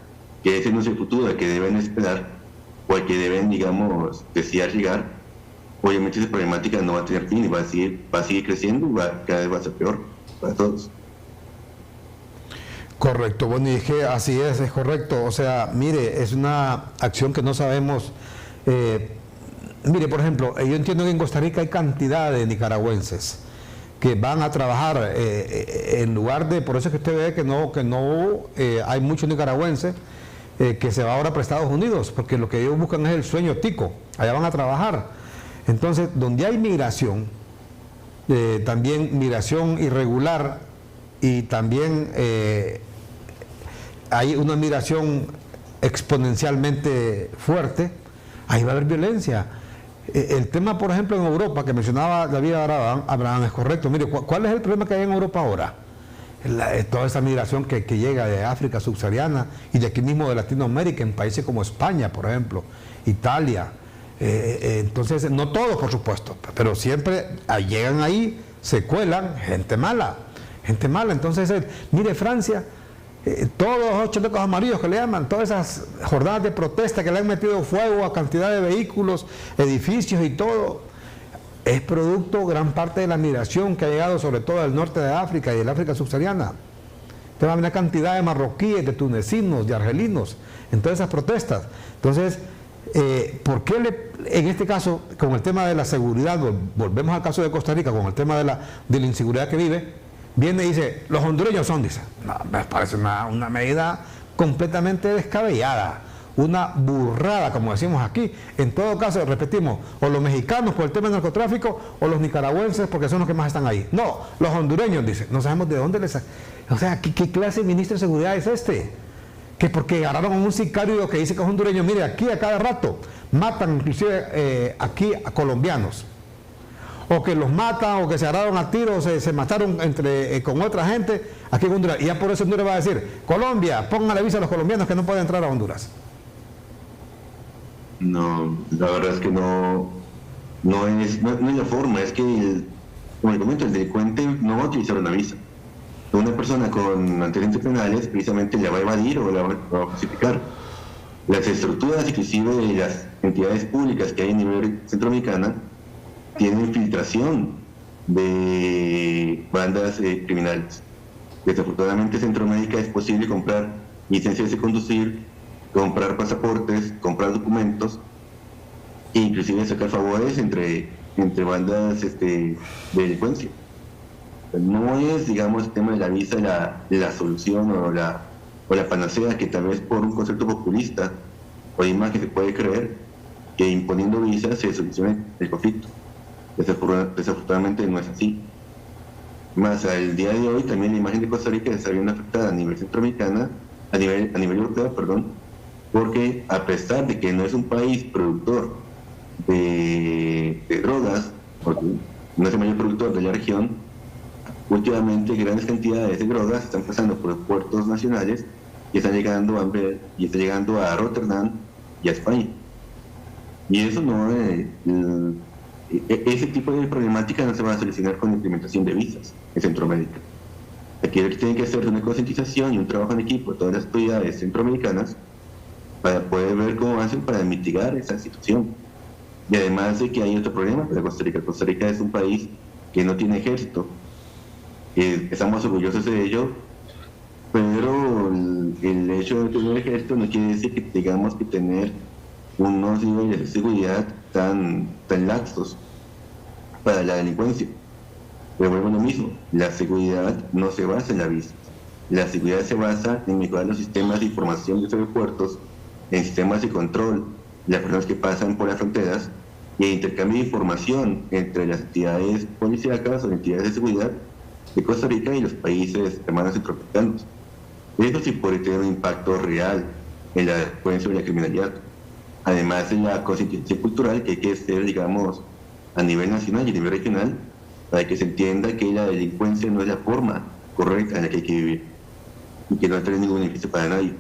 que ese no es el futuro al que deben esperar o al que deben, digamos, desear llegar, obviamente esa problemática no va a tener fin y va a seguir creciendo y cada vez va a ser peor para todos. Correcto, bueno, y es que así es correcto. O sea, mire, es una acción que no sabemos. Mire, por ejemplo, yo entiendo que en Costa Rica hay cantidad de nicaragüenses que van a trabajar en lugar de, por eso es que usted ve que no hay muchos nicaragüenses que se van ahora para Estados Unidos, porque lo que ellos buscan es el sueño tico, allá van a trabajar. Entonces, donde hay migración, también migración irregular y también hay una migración exponencialmente fuerte, ahí va a haber violencia. El tema, por ejemplo, en Europa, que mencionaba David Abraham, es correcto. Mire, ¿cuál es el problema que hay en Europa ahora? Toda esa migración que llega de África subsahariana y de aquí mismo de Latinoamérica, en países como España, por ejemplo, Italia. Entonces, no todos, por supuesto, pero siempre llegan ahí, se cuelan, gente mala. Entonces, mire Francia, todos los chalecos amarillos que le llaman, todas esas jornadas de protesta que le han metido fuego a cantidad de vehículos, edificios y todo, es producto gran parte de la migración que ha llegado sobre todo del norte de África y del África subsahariana. Usted va a ver una cantidad de marroquíes, de tunecinos, de argelinos en todas esas protestas. Entonces, ¿por qué en este caso, con el tema de la seguridad, volvemos al caso de Costa Rica, con el tema de la inseguridad que vive, viene y dice, los hondureños son, dice? No, me parece una medida completamente descabellada, una burrada, como decimos aquí. En todo caso, repetimos, o los mexicanos por el tema del narcotráfico, o los nicaragüenses porque son los que más están ahí. No, los hondureños, dice. No sabemos de dónde les... O sea, ¿qué clase de ministro de seguridad es este? Que porque agarraron a un sicario que dice que es hondureño, mire, aquí a cada rato matan inclusive aquí a colombianos. O que los matan, o que se agarraron a tiros, se mataron con otra gente aquí en Honduras. Y ya por eso Honduras va a decir, Colombia, pónganle aviso a los colombianos que no pueden entrar a Honduras. No, la verdad es que no es la forma, es que, como le comento, el delincuente no va a utilizar una visa. Una persona con antecedentes penales precisamente la va a evadir o la va a falsificar. Las estructuras, inclusive de las entidades públicas que hay a nivel centroamericana, tienen infiltración de bandas criminales. Desafortunadamente en Centroamérica es posible comprar licencias de conducir, comprar pasaportes, comprar documentos e inclusive sacar favores entre bandas de delincuencia. No es, digamos, el tema de la visa la solución o la panacea, que tal vez por un concepto populista o imagen se puede creer que imponiendo visas se solucione el conflicto. Desafortunadamente no es así. Más al día de hoy también la imagen de Costa Rica está viendo afectada a nivel centroamericana, a nivel europeo, porque a pesar de que no es un país productor de drogas, porque no es el mayor productor de la región, últimamente grandes cantidades de drogas están pasando por los puertos nacionales y están llegando a Rotterdam y a España. Y eso ese tipo de problemática no se va a solucionar con la implementación de visas en Centroamérica. Aquí lo que tiene que hacer es una concientización y un trabajo en equipo de todas las autoridades centroamericanas para poder ver cómo hacen para mitigar esa situación. Y además de que hay otro problema para Costa Rica. Costa Rica es un país que no tiene ejército. Estamos orgullosos de ello, pero el hecho de tener ejército no quiere decir que tengamos que tener unos niveles de seguridad tan laxos para la delincuencia. Pero vuelvo a lo mismo, la seguridad no se basa en la visa. La seguridad se basa en mejorar los sistemas de información de los aeropuertos, en sistemas de control de las personas que pasan por las fronteras y el intercambio de información entre las entidades policíacas o entidades de seguridad de Costa Rica y los países hermanos y tropicales. Eso sí puede tener un impacto real en la delincuencia y la criminalidad. Además de la concientización cultural que hay que hacer, digamos, a nivel nacional y a nivel regional, para que se entienda que la delincuencia no es la forma correcta en la que hay que vivir y que no trae ningún beneficio para nadie.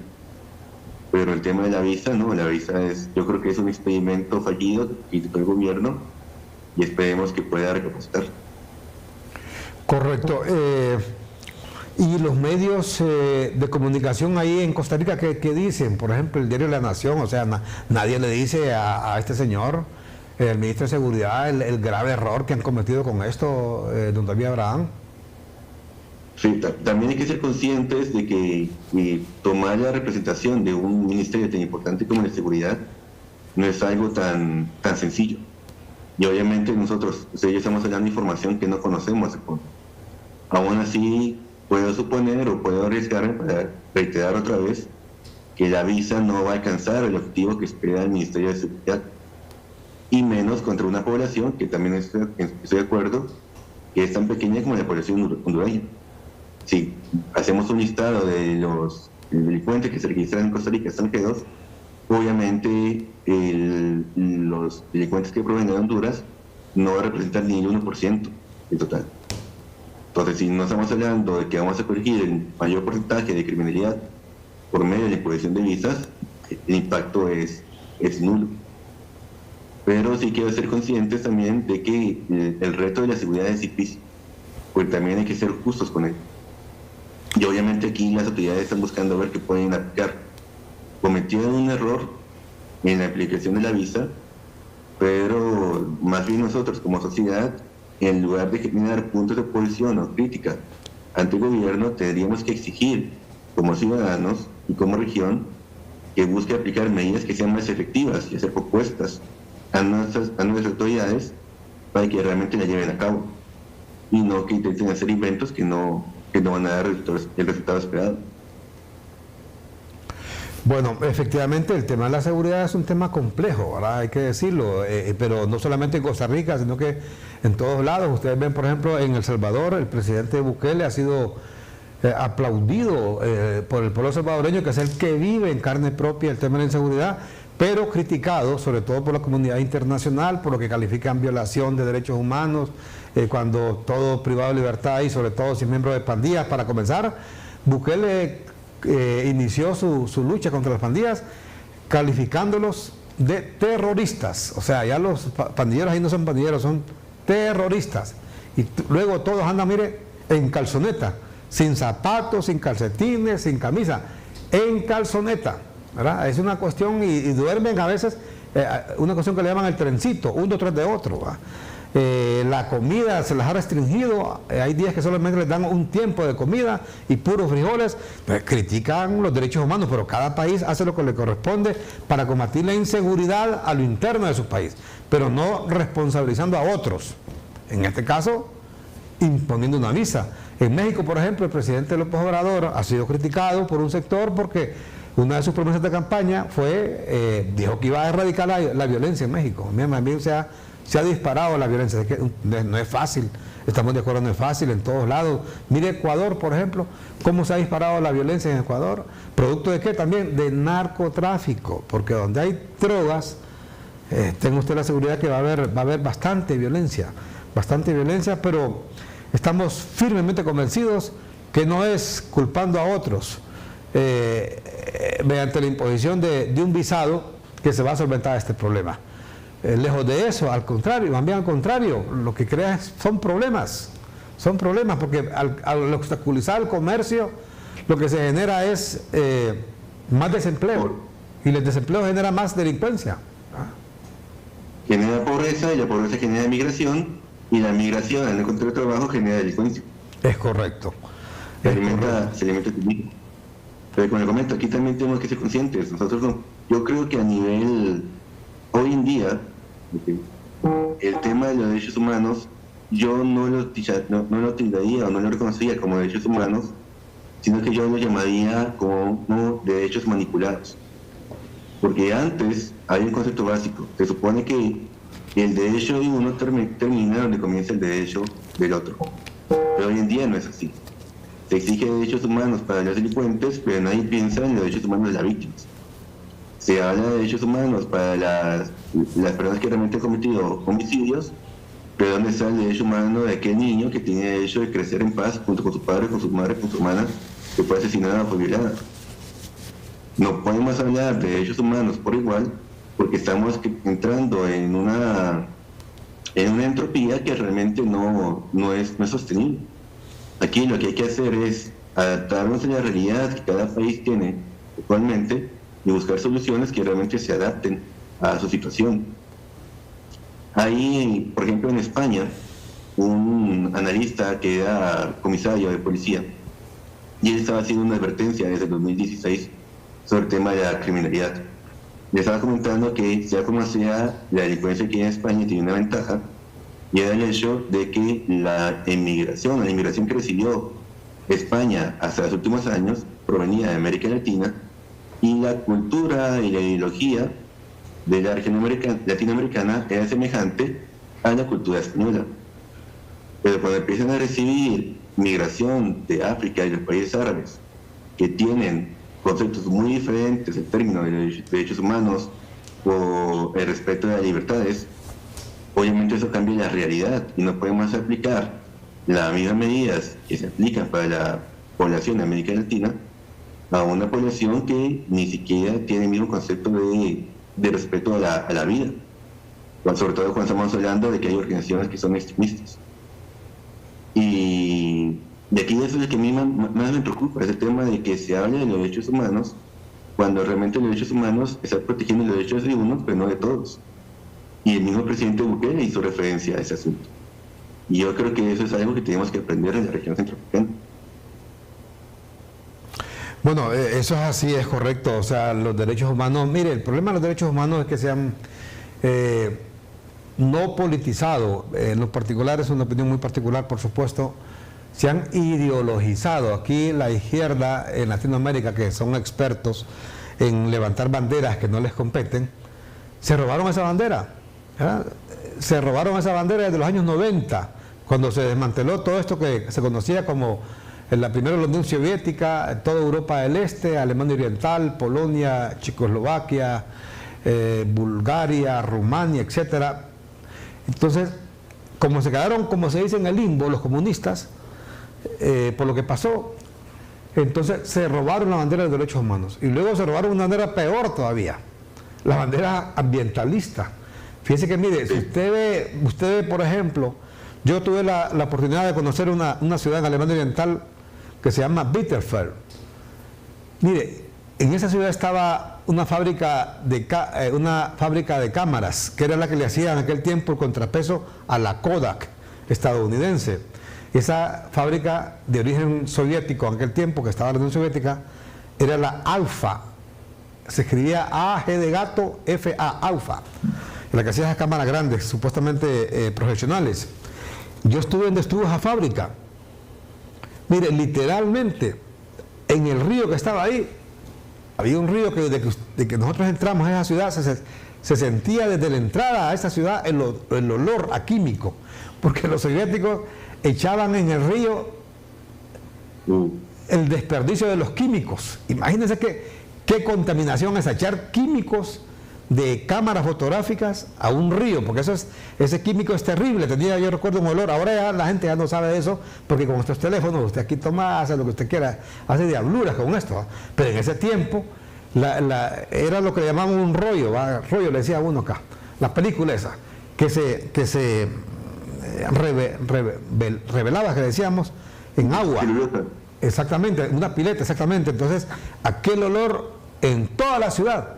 Pero el tema de la visa, no, la visa yo creo que es un experimento fallido que hizo el gobierno y esperemos que pueda recapacitar. Correcto. Y los medios de comunicación ahí en Costa Rica, ¿qué dicen? Por ejemplo, el diario La Nación, o sea, nadie le dice a este señor, el ministro de Seguridad, el grave error que han cometido con esto, don David Abraham. Sí, también hay que ser conscientes de que tomar la representación de un ministerio tan importante como la seguridad no es algo tan sencillo. Y obviamente nosotros estamos hablando de información que no conocemos. Aún así, puedo suponer o puedo arriesgarme para reiterar otra vez que la visa no va a alcanzar el objetivo que espera el Ministerio de Seguridad, y menos contra una población que también estoy de acuerdo, que es tan pequeña como la población hondureña. Si hacemos un listado de los delincuentes que se registran en Costa Rica extranjeros, obviamente los delincuentes que provienen de Honduras no representan ni el 1% del total. Entonces, si no estamos hablando de que vamos a corregir el mayor porcentaje de criminalidad por medio de la imposición de visas, el impacto es nulo. Pero sí quiero ser conscientes también de que el reto de la seguridad es difícil, pues también hay que ser justos con él. Y obviamente aquí las autoridades están buscando ver qué pueden aplicar. Cometieron un error en la aplicación de la visa, pero más bien nosotros como sociedad, en lugar de generar puntos de oposición o crítica ante el gobierno, tendríamos que exigir como ciudadanos y como región que busque aplicar medidas que sean más efectivas y hacer propuestas a nuestras autoridades para que realmente la lleven a cabo y no que intenten hacer inventos que no van a dar el resultado esperado. Bueno, efectivamente el tema de la seguridad es un tema complejo, ¿verdad? Hay que decirlo, pero no solamente en Costa Rica, sino que en todos lados. Ustedes ven, por ejemplo, en El Salvador, el presidente Bukele ha sido aplaudido por el pueblo salvadoreño, que es el que vive en carne propia el tema de la inseguridad, pero criticado sobre todo por la comunidad internacional, por lo que califican violación de derechos humanos, cuando todo privado de libertad y sobre todo si es miembro de pandillas. Para comenzar, Bukele inició su lucha contra las pandillas calificándolos de terroristas. O sea, ya los pandilleros ahí no son pandilleros, son terroristas. Y luego todos andan, mire, en calzoneta, sin zapatos, sin calcetines, sin camisa, en calzoneta, ¿verdad? Es una cuestión, y duermen a veces, una cuestión que le llaman el trencito, uno tras de otro, ¿verdad? La comida se las ha restringido, hay días que solamente les dan un tiempo de comida y puros frijoles. Pues critican los derechos humanos, pero cada país hace lo que le corresponde para combatir la inseguridad a lo interno de su país, pero no responsabilizando a otros, en este caso imponiendo una visa. En México, por ejemplo, el presidente López Obrador ha sido criticado por un sector porque una de sus promesas de campaña fue, dijo que iba a erradicar la violencia en México. También se ha disparado la violencia. No es fácil, estamos de acuerdo, no es fácil en todos lados. Mire Ecuador, por ejemplo, cómo se ha disparado la violencia en Ecuador. ¿Producto de qué? También de narcotráfico, porque donde hay drogas, tenga usted la seguridad que va a haber bastante violencia, pero estamos firmemente convencidos que no es culpando a otros mediante la imposición de un visado que se va a solventar este problema. Lejos de eso, al contrario, lo que crea son problemas, porque al obstaculizar el comercio, lo que se genera es más desempleo, y el desempleo genera más delincuencia. Genera pobreza, y la pobreza genera migración, y la migración al no encontrar trabajo genera delincuencia. Es correcto. Se alimenta el turismo. Pero como le comento, aquí también tenemos que ser conscientes. Nosotros yo creo que a nivel, hoy en día, el tema de los derechos humanos, yo no lo tildaría o no lo reconocería como derechos humanos, sino que yo lo llamaría como derechos manipulados. Porque antes hay un concepto básico. Se supone que el derecho de uno termina donde comienza el derecho del otro. Pero hoy en día no es así. Se exige derechos humanos para los delincuentes, pero nadie piensa en los derechos humanos de las víctimas. Se habla de derechos humanos para las personas que realmente han cometido homicidios, pero ¿dónde está el derecho humano de aquel niño que tiene derecho de crecer en paz junto con su padre, con su madre, con su hermana, que fue asesinada o fue violada? No podemos hablar de derechos humanos por igual, porque estamos entrando en una entropía que realmente no es sostenible. Aquí lo que hay que hacer es adaptarnos a la realidad que cada país tiene actualmente y buscar soluciones que realmente se adapten a su situación. Hay, por ejemplo, en España, un analista que era comisario de policía y él estaba haciendo una advertencia desde el 2016 sobre el tema de la criminalidad. Le estaba comentando que, sea como sea, la delincuencia aquí en España tiene una ventaja, y era el hecho de que la inmigración que recibió España hasta los últimos años provenía de América Latina, y la cultura y la ideología de la región latinoamericana era semejante a la cultura española. Pero cuando empiezan a recibir migración de África y de los países árabes, que tienen conceptos muy diferentes en términos de derechos humanos o el respeto de las libertades, obviamente eso cambia la realidad y no podemos aplicar las mismas medidas que se aplican para la población de América Latina a una población que ni siquiera tiene el mismo concepto de respeto a la vida, sobre todo cuando estamos hablando de que hay organizaciones que son extremistas. Y de aquí eso es lo que a mí más me preocupa, es el tema de que se hable de los derechos humanos cuando realmente los derechos humanos están protegiendo los derechos de unos, pero no de todos. Y el mismo presidente Bukele hizo referencia a ese asunto. Y yo creo que eso es algo que tenemos que aprender en la región centroamericana. Bueno, eso es así, es correcto. O sea, los derechos humanos, mire, el problema de los derechos humanos es que se han no politizado, en lo particular, es una opinión muy particular, por supuesto, se han ideologizado. Aquí la izquierda en Latinoamérica, que son expertos en levantar banderas que no les competen, se robaron esa bandera. ¿verdad? Se robaron esa bandera desde los años 90, cuando se desmanteló todo esto que se conocía como la primera Unión Soviética, toda Europa del Este, Alemania Oriental, Polonia, Checoslovaquia, Bulgaria, Rumania, etcétera. Entonces, como se quedaron, como se dice en el limbo, los comunistas, por lo que pasó, entonces se robaron la bandera de derechos humanos. Y luego se robaron una bandera peor todavía, la bandera ambientalista. Fíjese que, mire, si usted ve, por ejemplo, yo tuve la oportunidad de conocer una ciudad en Alemania Oriental que se llama Bitterfeld. Mire, en esa ciudad estaba una fábrica de cámaras, que era la que le hacía en aquel tiempo el contrapeso a la Kodak estadounidense. Esa fábrica de origen soviético en aquel tiempo, que estaba en la Unión Soviética, era la Alfa. Se escribía A, G de gato, F, A, Alfa. La que hacía esas cámaras grandes, supuestamente profesionales. Yo estuve donde estuvo esa fábrica. Mire, literalmente, en el río que estaba ahí, había un río que desde que nosotros entramos a esa ciudad se sentía desde la entrada a esa ciudad el olor a químico, porque los soviéticos echaban en el río el desperdicio de los químicos. Imagínense qué contaminación es echar químicos de cámaras fotográficas a un río, porque ese químico es terrible. Yo recuerdo un olor. Ahora ya la gente ya no sabe de eso, porque con estos teléfonos usted aquí toma, hace lo que usted quiera, hace diabluras con esto. Pero en ese tiempo era lo que le llamaban un rollo, rollo le decía a uno acá, la película esa, que se revelaba, que decíamos, en agua. Exactamente, una pileta, exactamente. Entonces, aquel olor en toda la ciudad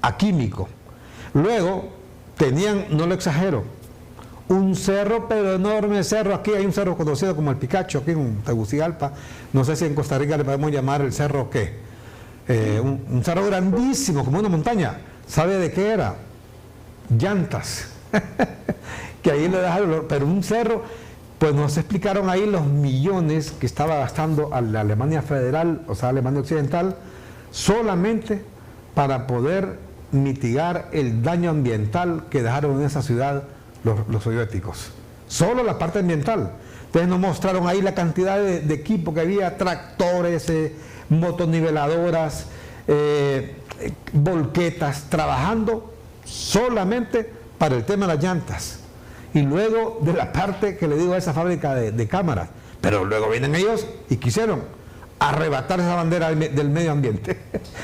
a químico. Luego tenían, no lo exagero, un cerro, pero enorme cerro. Aquí hay un cerro conocido como el Picacho, aquí en Tegucigalpa. No sé si en Costa Rica le podemos llamar el cerro ¿qué? Un cerro grandísimo, como una montaña. ¿Sabe de qué era? Llantas. Que ahí le dejaron, pero un cerro, pues nos explicaron ahí los millones que estaba gastando a la Alemania Federal, o sea, Alemania Occidental, solamente para poder mitigar el daño ambiental que dejaron en esa ciudad los soviéticos. solo la parte ambiental. Entonces nos mostraron ahí la cantidad de equipo que había, tractores, motoniveladoras, volquetas, trabajando solamente para el tema de las llantas. Y luego de la parte que le digo a esa fábrica de cámaras, pero luego vienen ellos y quisieron arrebatar esa bandera del medio ambiente.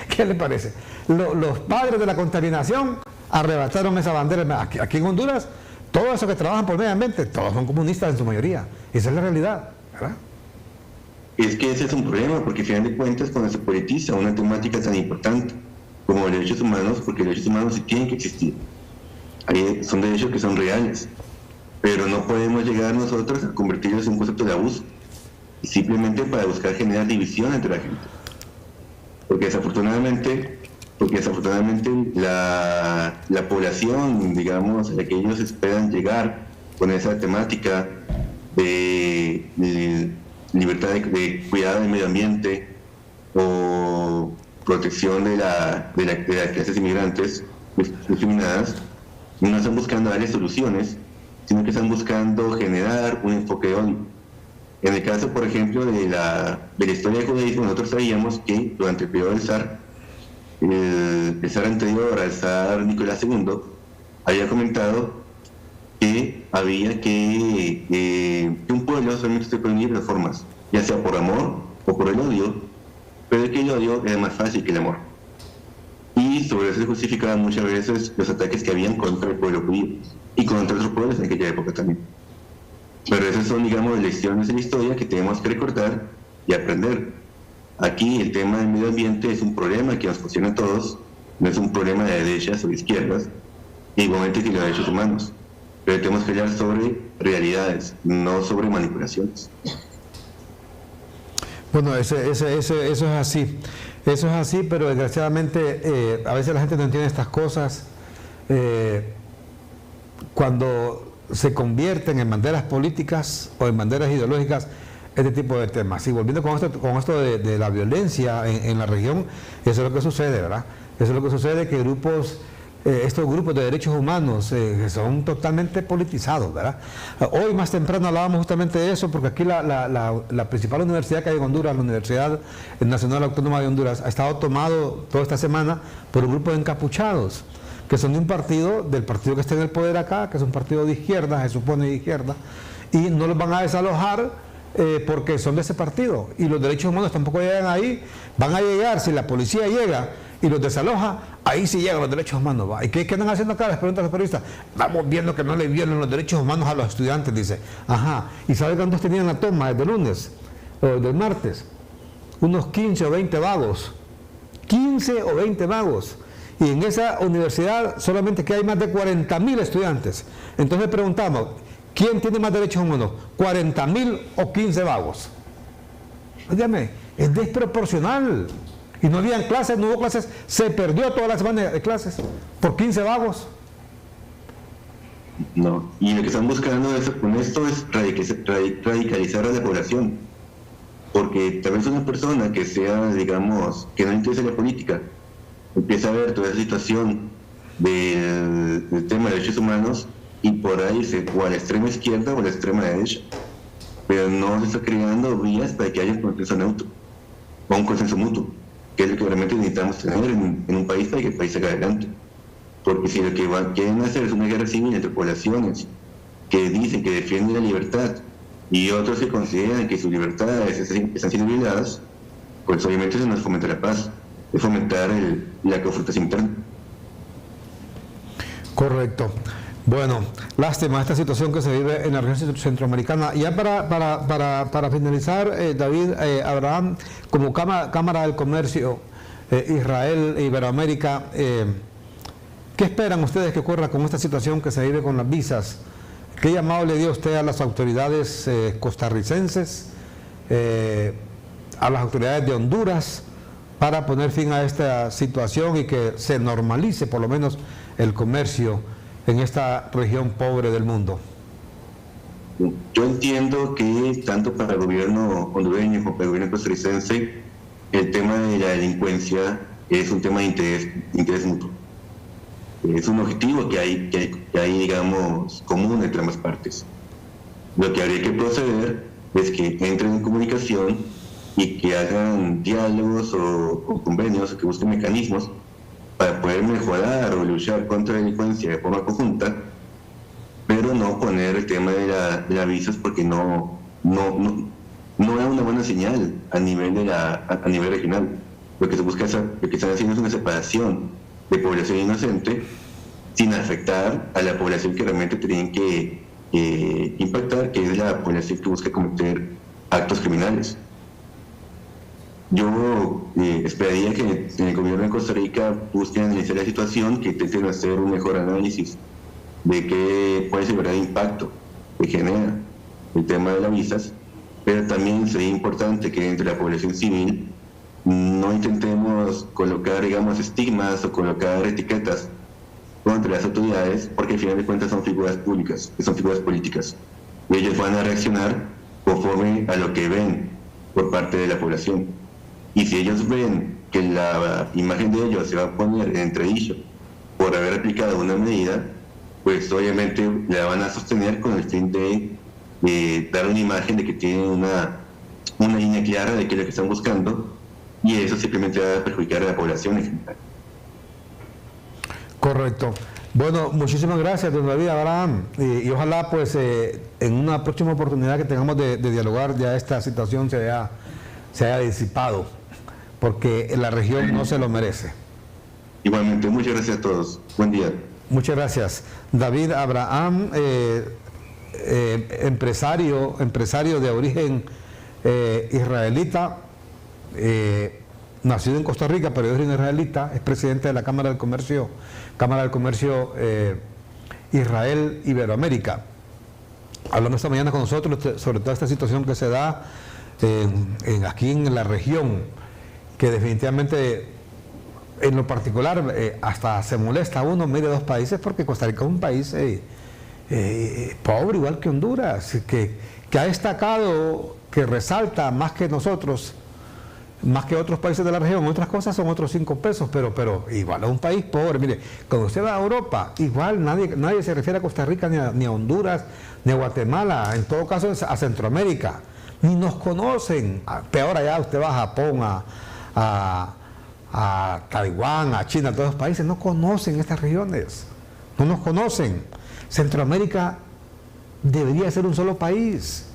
¿Qué le parece? Los padres de la contaminación arrebataron esa bandera. Aquí en Honduras, todos esos que trabajan por medio ambiente, todos son comunistas en su mayoría. Esa es la realidad, ¿verdad? Es que ese es un problema, porque al final de cuentas, cuando se politiza una temática tan importante como los derechos humanos, porque los derechos humanos sí tienen que existir, son derechos que son reales, pero no podemos llegar nosotros a convertirlos en un concepto de abuso, simplemente para buscar generar división entre la gente. Porque desafortunadamente la población, digamos, a la que ellos esperan llegar con esa temática de libertad de cuidado del medio ambiente o protección de las clases inmigrantes discriminadas, no están buscando darle soluciones, sino que están buscando generar un enfoque de odio. En el caso, por ejemplo, de la historia del judaísmo, nosotros sabíamos que durante el periodo del zar, el zar anterior al zar Nicolás II, había comentado que había que un pueblo solamente se puede unir de dos formas, ya sea por amor o por el odio, pero que el odio era más fácil que el amor. Y sobre eso se justificaban muchas veces los ataques que habían contra el pueblo judío y contra otros pueblos en aquella época también. Pero esas son, digamos, lecciones de la historia que tenemos que recordar y aprender. Aquí el tema del medio ambiente es un problema que nos cuestiona a todos, no es un problema de derechas o de izquierdas, igualmente que los derechos humanos. Pero tenemos que hablar sobre realidades, no sobre manipulaciones. Bueno, eso es así. Eso es así, pero desgraciadamente a veces la gente no entiende estas cosas. Cuando se convierten en banderas políticas o en banderas ideológicas este tipo de temas. Y volviendo con esto de la violencia en la región, eso es lo que sucede, ¿verdad? Eso es lo que sucede, que estos grupos de derechos humanos son totalmente politizados, ¿verdad? Hoy más temprano hablábamos justamente de eso, porque aquí la principal universidad que hay en Honduras, la Universidad Nacional Autónoma de Honduras, ha estado tomado toda esta semana por un grupo de encapuchados, que son de un partido, del partido que está en el poder acá, que es un partido de izquierda, se supone de izquierda, y no los van a desalojar porque son de ese partido, y los derechos humanos tampoco llegan ahí. Van a llegar, si la policía llega y los desaloja, ahí sí llegan los derechos humanos, ¿va? ¿Y qué andan haciendo acá? Les preguntan los periodistas. Vamos viendo que no le violen los derechos humanos a los estudiantes, dice. Ajá, ¿y sabe cuántos tenían la toma desde el lunes o desde el martes? Unos 15 o 20 vagos. 15 o 20 vagos. Y en esa universidad solamente que hay más de 40.000 estudiantes. Entonces preguntamos, ¿quién tiene más derechos humanos? ¿40.000 o 15 vagos? Dígame, es desproporcional. Y no habían clases, no hubo clases, se perdió toda la semana de clases por 15 vagos. No, y lo que están buscando con esto es radicalizar a la población. Porque tal vez una persona que sea, digamos, que no le interese la política, empieza a ver toda esa situación del tema de derechos humanos y por ahí se o a la extrema izquierda o a la extrema derecha, pero no se está creando vías para que haya un consenso neutro o un consenso mutuo, que es lo que realmente necesitamos tener en un país para que el país salga adelante. Porque si lo que quieren hacer es una guerra civil entre poblaciones que dicen que defienden la libertad y otros que consideran que sus libertades están siendo violadas, pues obviamente eso no es fomentar la paz, es fomentar la confrontación interna. Correcto. Bueno, lástima esta situación que se vive en la región centroamericana. Y ya para finalizar, David, Abraham, como Cámara del Comercio, Israel e Iberoamérica, ¿qué esperan ustedes que ocurra con esta situación que se vive con las visas? ¿Qué llamado le dio usted a las autoridades costarricenses, a las autoridades de Honduras, para poner fin a esta situación y que se normalice por lo menos el comercio en esta región pobre del mundo? Yo entiendo que tanto para el gobierno hondureño como para el gobierno costarricense, el tema de la delincuencia es un tema de interés mutuo. Es un objetivo que hay, digamos, común entre ambas partes. Lo que habría que proceder es que entren en comunicación y que hagan diálogos o convenios, o que busquen mecanismos para poder mejorar o luchar contra la delincuencia de forma conjunta, pero no poner el tema de las visas, porque no da una buena señal a nivel a nivel regional. Lo que se busca lo que están haciendo es una separación de población inocente sin afectar a la población que realmente tienen que impactar, que es la población que busca cometer actos criminales. Yo esperaría que en el gobierno de Costa Rica busquen analizar la situación, que intenten hacer un mejor análisis de cuál es el verdadero impacto que genera el tema de las visas, pero también sería importante que entre la población civil no intentemos colocar, digamos, estigmas o colocar etiquetas contra las autoridades, porque al final de cuentas son figuras públicas, son figuras políticas, y ellos van a reaccionar conforme a lo que ven por parte de la población. Y si ellos ven que la imagen de ellos se va a poner en entredicho por haber aplicado una medida, pues obviamente la van a sostener con el fin de dar una imagen de que tienen una línea clara de qué es lo que están buscando, y eso simplemente va a perjudicar a la población en general. Correcto. Bueno, muchísimas gracias, don David Abraham, y ojalá pues en una próxima oportunidad que tengamos de dialogar ya esta situación se haya disipado, porque la región no se lo merece. Igualmente, muchas gracias a todos. Buen día. Muchas gracias. David Abraham, empresario de origen israelita, nacido en Costa Rica, pero de origen israelita, es presidente de la Cámara del Comercio Israel-Iberoamérica. Hablando esta mañana con nosotros sobre toda esta situación que se da aquí en la región, que definitivamente en lo particular hasta se molesta uno, mire, dos países, porque Costa Rica es un país pobre, igual que Honduras, que ha destacado, que resalta más que nosotros, más que otros países de la región. Otras cosas son otros 5 pesos, pero igual es un país pobre. Mire, cuando usted va a Europa, igual nadie se refiere a Costa Rica, ni a Honduras, ni a Guatemala, en todo caso a Centroamérica. Ni nos conocen. Peor allá, usted va a Japón, a Taiwán, a China, a todos los países, no conocen estas regiones, no nos conocen. Centroamérica debería ser un solo país,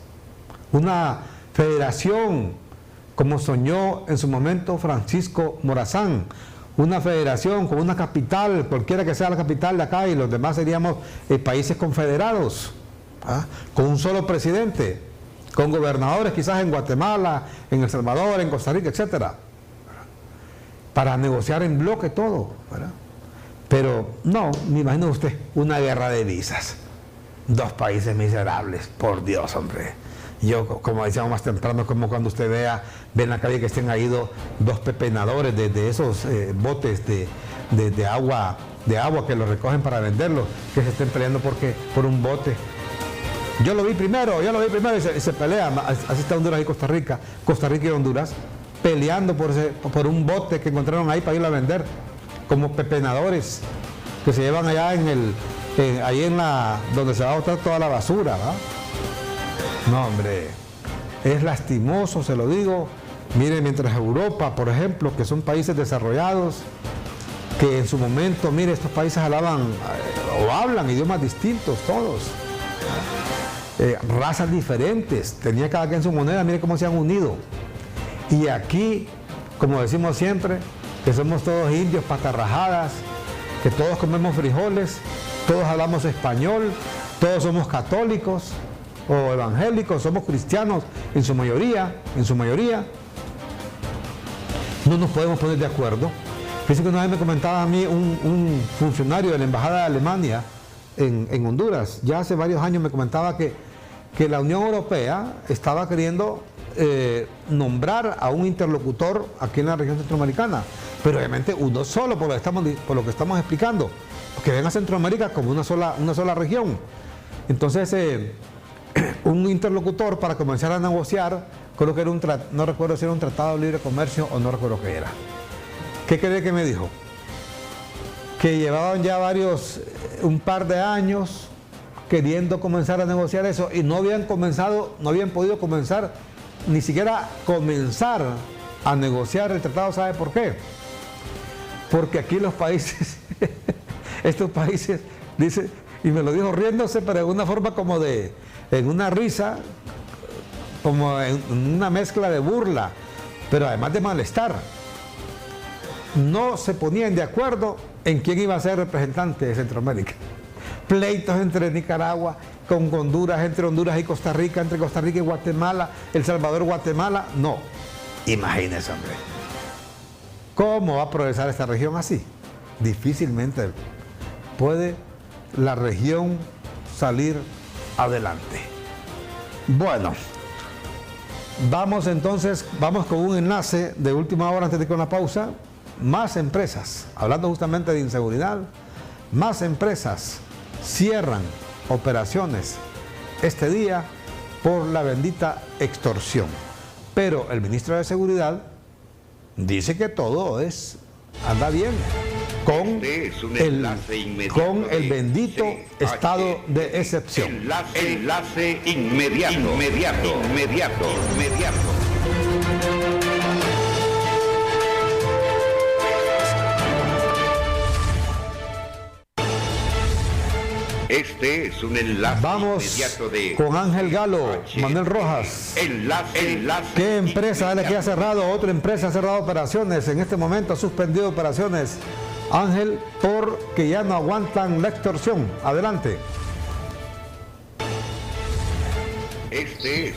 una federación, como soñó en su momento Francisco Morazán, una federación con una capital, cualquiera que sea la capital de acá, y los demás seríamos países confederados, con un solo presidente, con gobernadores quizás en Guatemala, en El Salvador, en Costa Rica, etcétera, para negociar en bloque todo, ¿verdad? Pero no, me imagino usted, una guerra de visas, 2 países miserables, por Dios, hombre. Yo, como decíamos más temprano, como cuando usted ve en la calle que estén ahí 2 pepenadores de esos botes de agua que los recogen para venderlos, que se estén peleando por un bote. Yo lo vi primero y se pelean. Así está Honduras y Costa Rica y Honduras, peleando por un bote que encontraron ahí para ir a vender, como pepenadores que se llevan allá donde se va a botar toda la basura, ¿verdad? No, hombre, es lastimoso, se lo digo. Mire, mientras Europa, por ejemplo, que son países desarrollados, que en su momento, mire, estos países hablan idiomas distintos, todos, razas diferentes, tenía cada quien su moneda, mire cómo se han unido. Y aquí, como decimos siempre, que somos todos indios, patarrajadas, que todos comemos frijoles, todos hablamos español, todos somos católicos o evangélicos, somos cristianos en su mayoría, no nos podemos poner de acuerdo. Fíjense que una vez me comentaba a mí un funcionario de la Embajada de Alemania en Honduras, ya hace varios años me comentaba que la Unión Europea estaba queriendo nombrar a un interlocutor aquí en la región centroamericana, pero obviamente uno solo, por lo que estamos explicando, porque ven a Centroamérica como una sola región. Entonces, un interlocutor para comenzar a negociar, creo que era no recuerdo si era un tratado de libre comercio o no recuerdo qué era. ¿Qué cree que me dijo? Que llevaban ya un par de años queriendo comenzar a negociar eso y no habían podido comenzar, ni siquiera comenzar a negociar el tratado. ¿Sabe por qué? Porque aquí los países, estos países, dice, y me lo dijo riéndose, pero de una forma como en una risa, como en una mezcla de burla, pero además de malestar. No se ponían de acuerdo en quién iba a ser representante de Centroamérica. Pleitos entre Nicaragua con Honduras, entre Honduras y Costa Rica, entre Costa Rica y Guatemala, El Salvador, Guatemala. No, imagínense, hombre. ¿Cómo va a progresar esta región así? Difícilmente puede la región salir adelante. Bueno, vamos con un enlace de última hora antes de ir con la pausa. Más empresas, hablando justamente de inseguridad, más empresas cierran operaciones este día por la bendita extorsión. Pero el ministro de Seguridad dice que todo anda bien con el bendito estado de excepción. Enlace inmediato. Este es un enlace inmediato de... con Ángel Galo, Manuel Rojas. Enlace. ¿Qué empresa es la que ha cerrado? Otra empresa ha cerrado operaciones. En este momento ha suspendido operaciones. Ángel, porque ya no aguantan la extorsión. Adelante.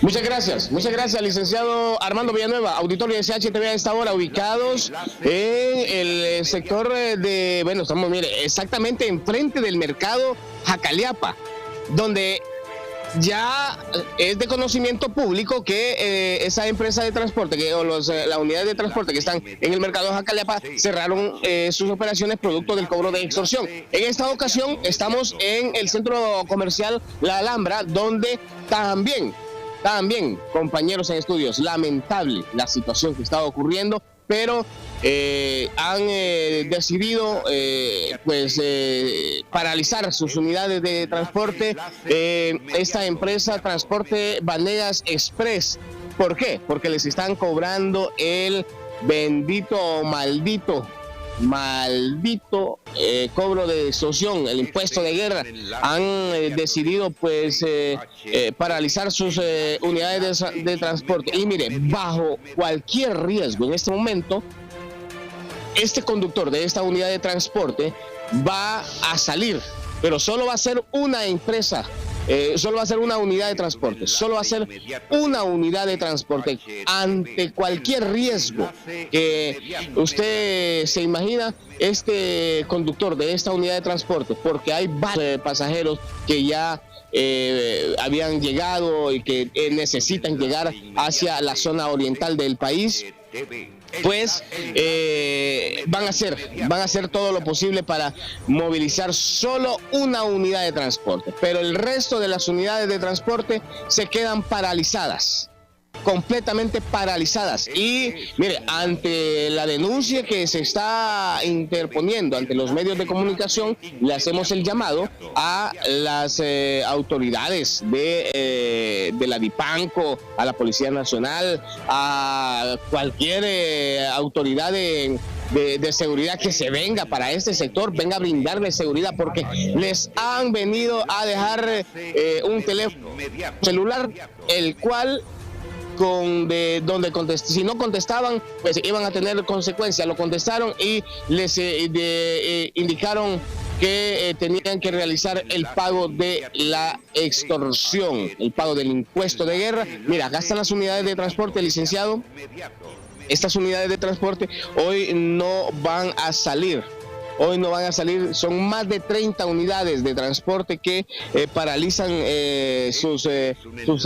Muchas gracias, licenciado Armando Villanueva, auditorio de CHTV a esta hora, ubicados en el sector estamos, mire, exactamente enfrente del mercado Jacaleapa, donde ya es de conocimiento público que esa empresa de transporte, las unidades de transporte que están en el mercado de Jacaleapa cerraron sus operaciones producto del cobro de extorsión. En esta ocasión estamos en el centro comercial La Alhambra, donde también, compañeros en estudios, lamentable la situación que está ocurriendo, pero han decidido paralizar sus unidades de transporte. Esta empresa Transporte Vanegas Express. ¿Por qué? Porque les están cobrando el bendito, maldito cobro de extorsión, el impuesto de guerra. Han decidido paralizar sus unidades de transporte. Y mire, bajo cualquier riesgo en este momento, este conductor de esta unidad de transporte va a salir, pero solo va a ser una empresa. Solo va a ser una unidad de transporte, ante cualquier riesgo que usted se imagina. Este conductor de esta unidad de transporte, porque hay varios pasajeros que ya habían llegado y que necesitan llegar hacia la zona oriental del país, pues van a hacer todo lo posible para movilizar solo una unidad de transporte, pero el resto de las unidades de transporte se quedan paralizadas, completamente paralizadas. Y mire, ante la denuncia que se está interponiendo ante los medios de comunicación, le hacemos el llamado a las autoridades de la DIPANCO, a la Policía Nacional, a cualquier autoridad de seguridad que se venga para este sector, venga a brindarle seguridad, porque les han venido a dejar un teléfono celular, el cual si no contestaban, pues iban a tener consecuencias. Lo contestaron y les indicaron que tenían que realizar el pago de la extorsión, el pago del impuesto de guerra. Mira, acá están las unidades de transporte, licenciado. Estas unidades de transporte hoy no van a salir. Son más de 30 unidades de transporte que paralizan sus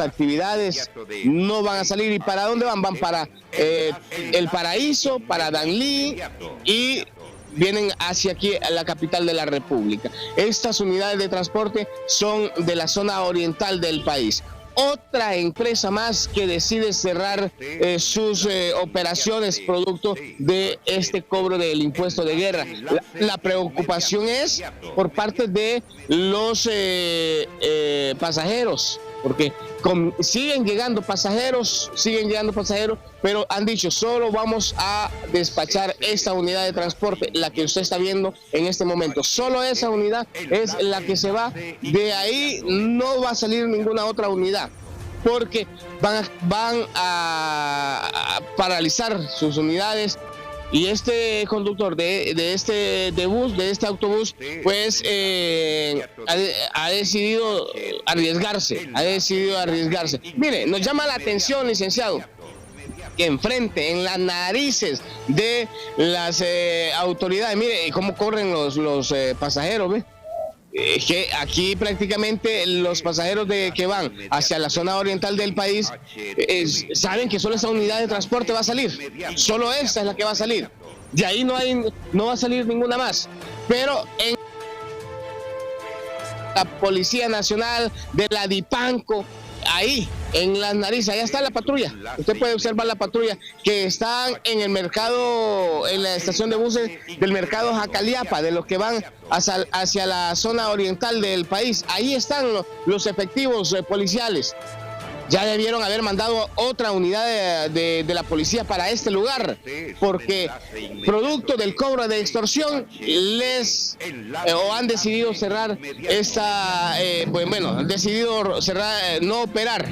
actividades. No van a salir. ¿Y para dónde van? Van para El Paraíso, para Danlí, y vienen hacia aquí, a la capital de la República. Estas unidades de transporte son de la zona oriental del país. otra empresa más que decide cerrar sus operaciones producto de este cobro del impuesto de guerra. La preocupación es por parte de los pasajeros, porque siguen llegando pasajeros, pero han dicho, solo vamos a despachar esta unidad de transporte, la que usted está viendo en este momento. Solo esa unidad es la que se va. De ahí no va a salir ninguna otra unidad, porque van a paralizar sus unidades. Y este conductor de este autobús, pues ha decidido arriesgarse. Mire, nos llama la atención, licenciado, que enfrente, en las narices de las autoridades, mire cómo corren los pasajeros, ¿ve? Que aquí prácticamente los pasajeros que van hacia la zona oriental del país saben que solo esa unidad de transporte va a salir, solo esta es la que va a salir, de ahí no va a salir ninguna más. Pero en la Policía Nacional de la Dipanco, ahí en las narices, allá está la patrulla. Usted puede observar la patrulla que están en el mercado, en la estación de buses del mercado Jacaliapa, de los que van hacia la zona oriental del país. Ahí están los efectivos policiales. Ya debieron haber mandado otra unidad de la policía para este lugar, porque producto del cobro de extorsión han decidido cerrar han decidido cerrar, no operar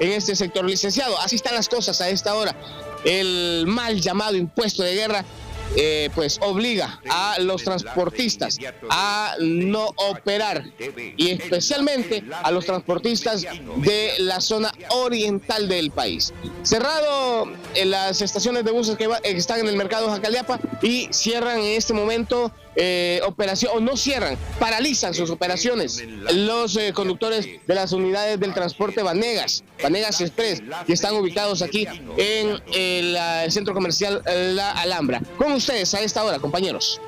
en este sector, licenciado. Así están las cosas a esta hora. El mal llamado impuesto de guerra pues obliga a los transportistas a no operar, y especialmente a los transportistas de la zona oriental del país. Cerrado en las estaciones de buses que están en el mercado Jacaliapa, y cierran en este momento operación, o no cierran, paralizan sus operaciones los conductores de las unidades del transporte Vanegas Express, que están ubicados aquí en el centro comercial La Alhambra. Con ustedes a esta hora, compañeros.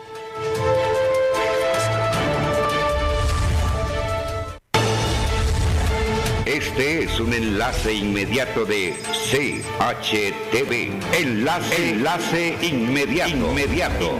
Este es un enlace inmediato de CHTV. Enlace inmediato.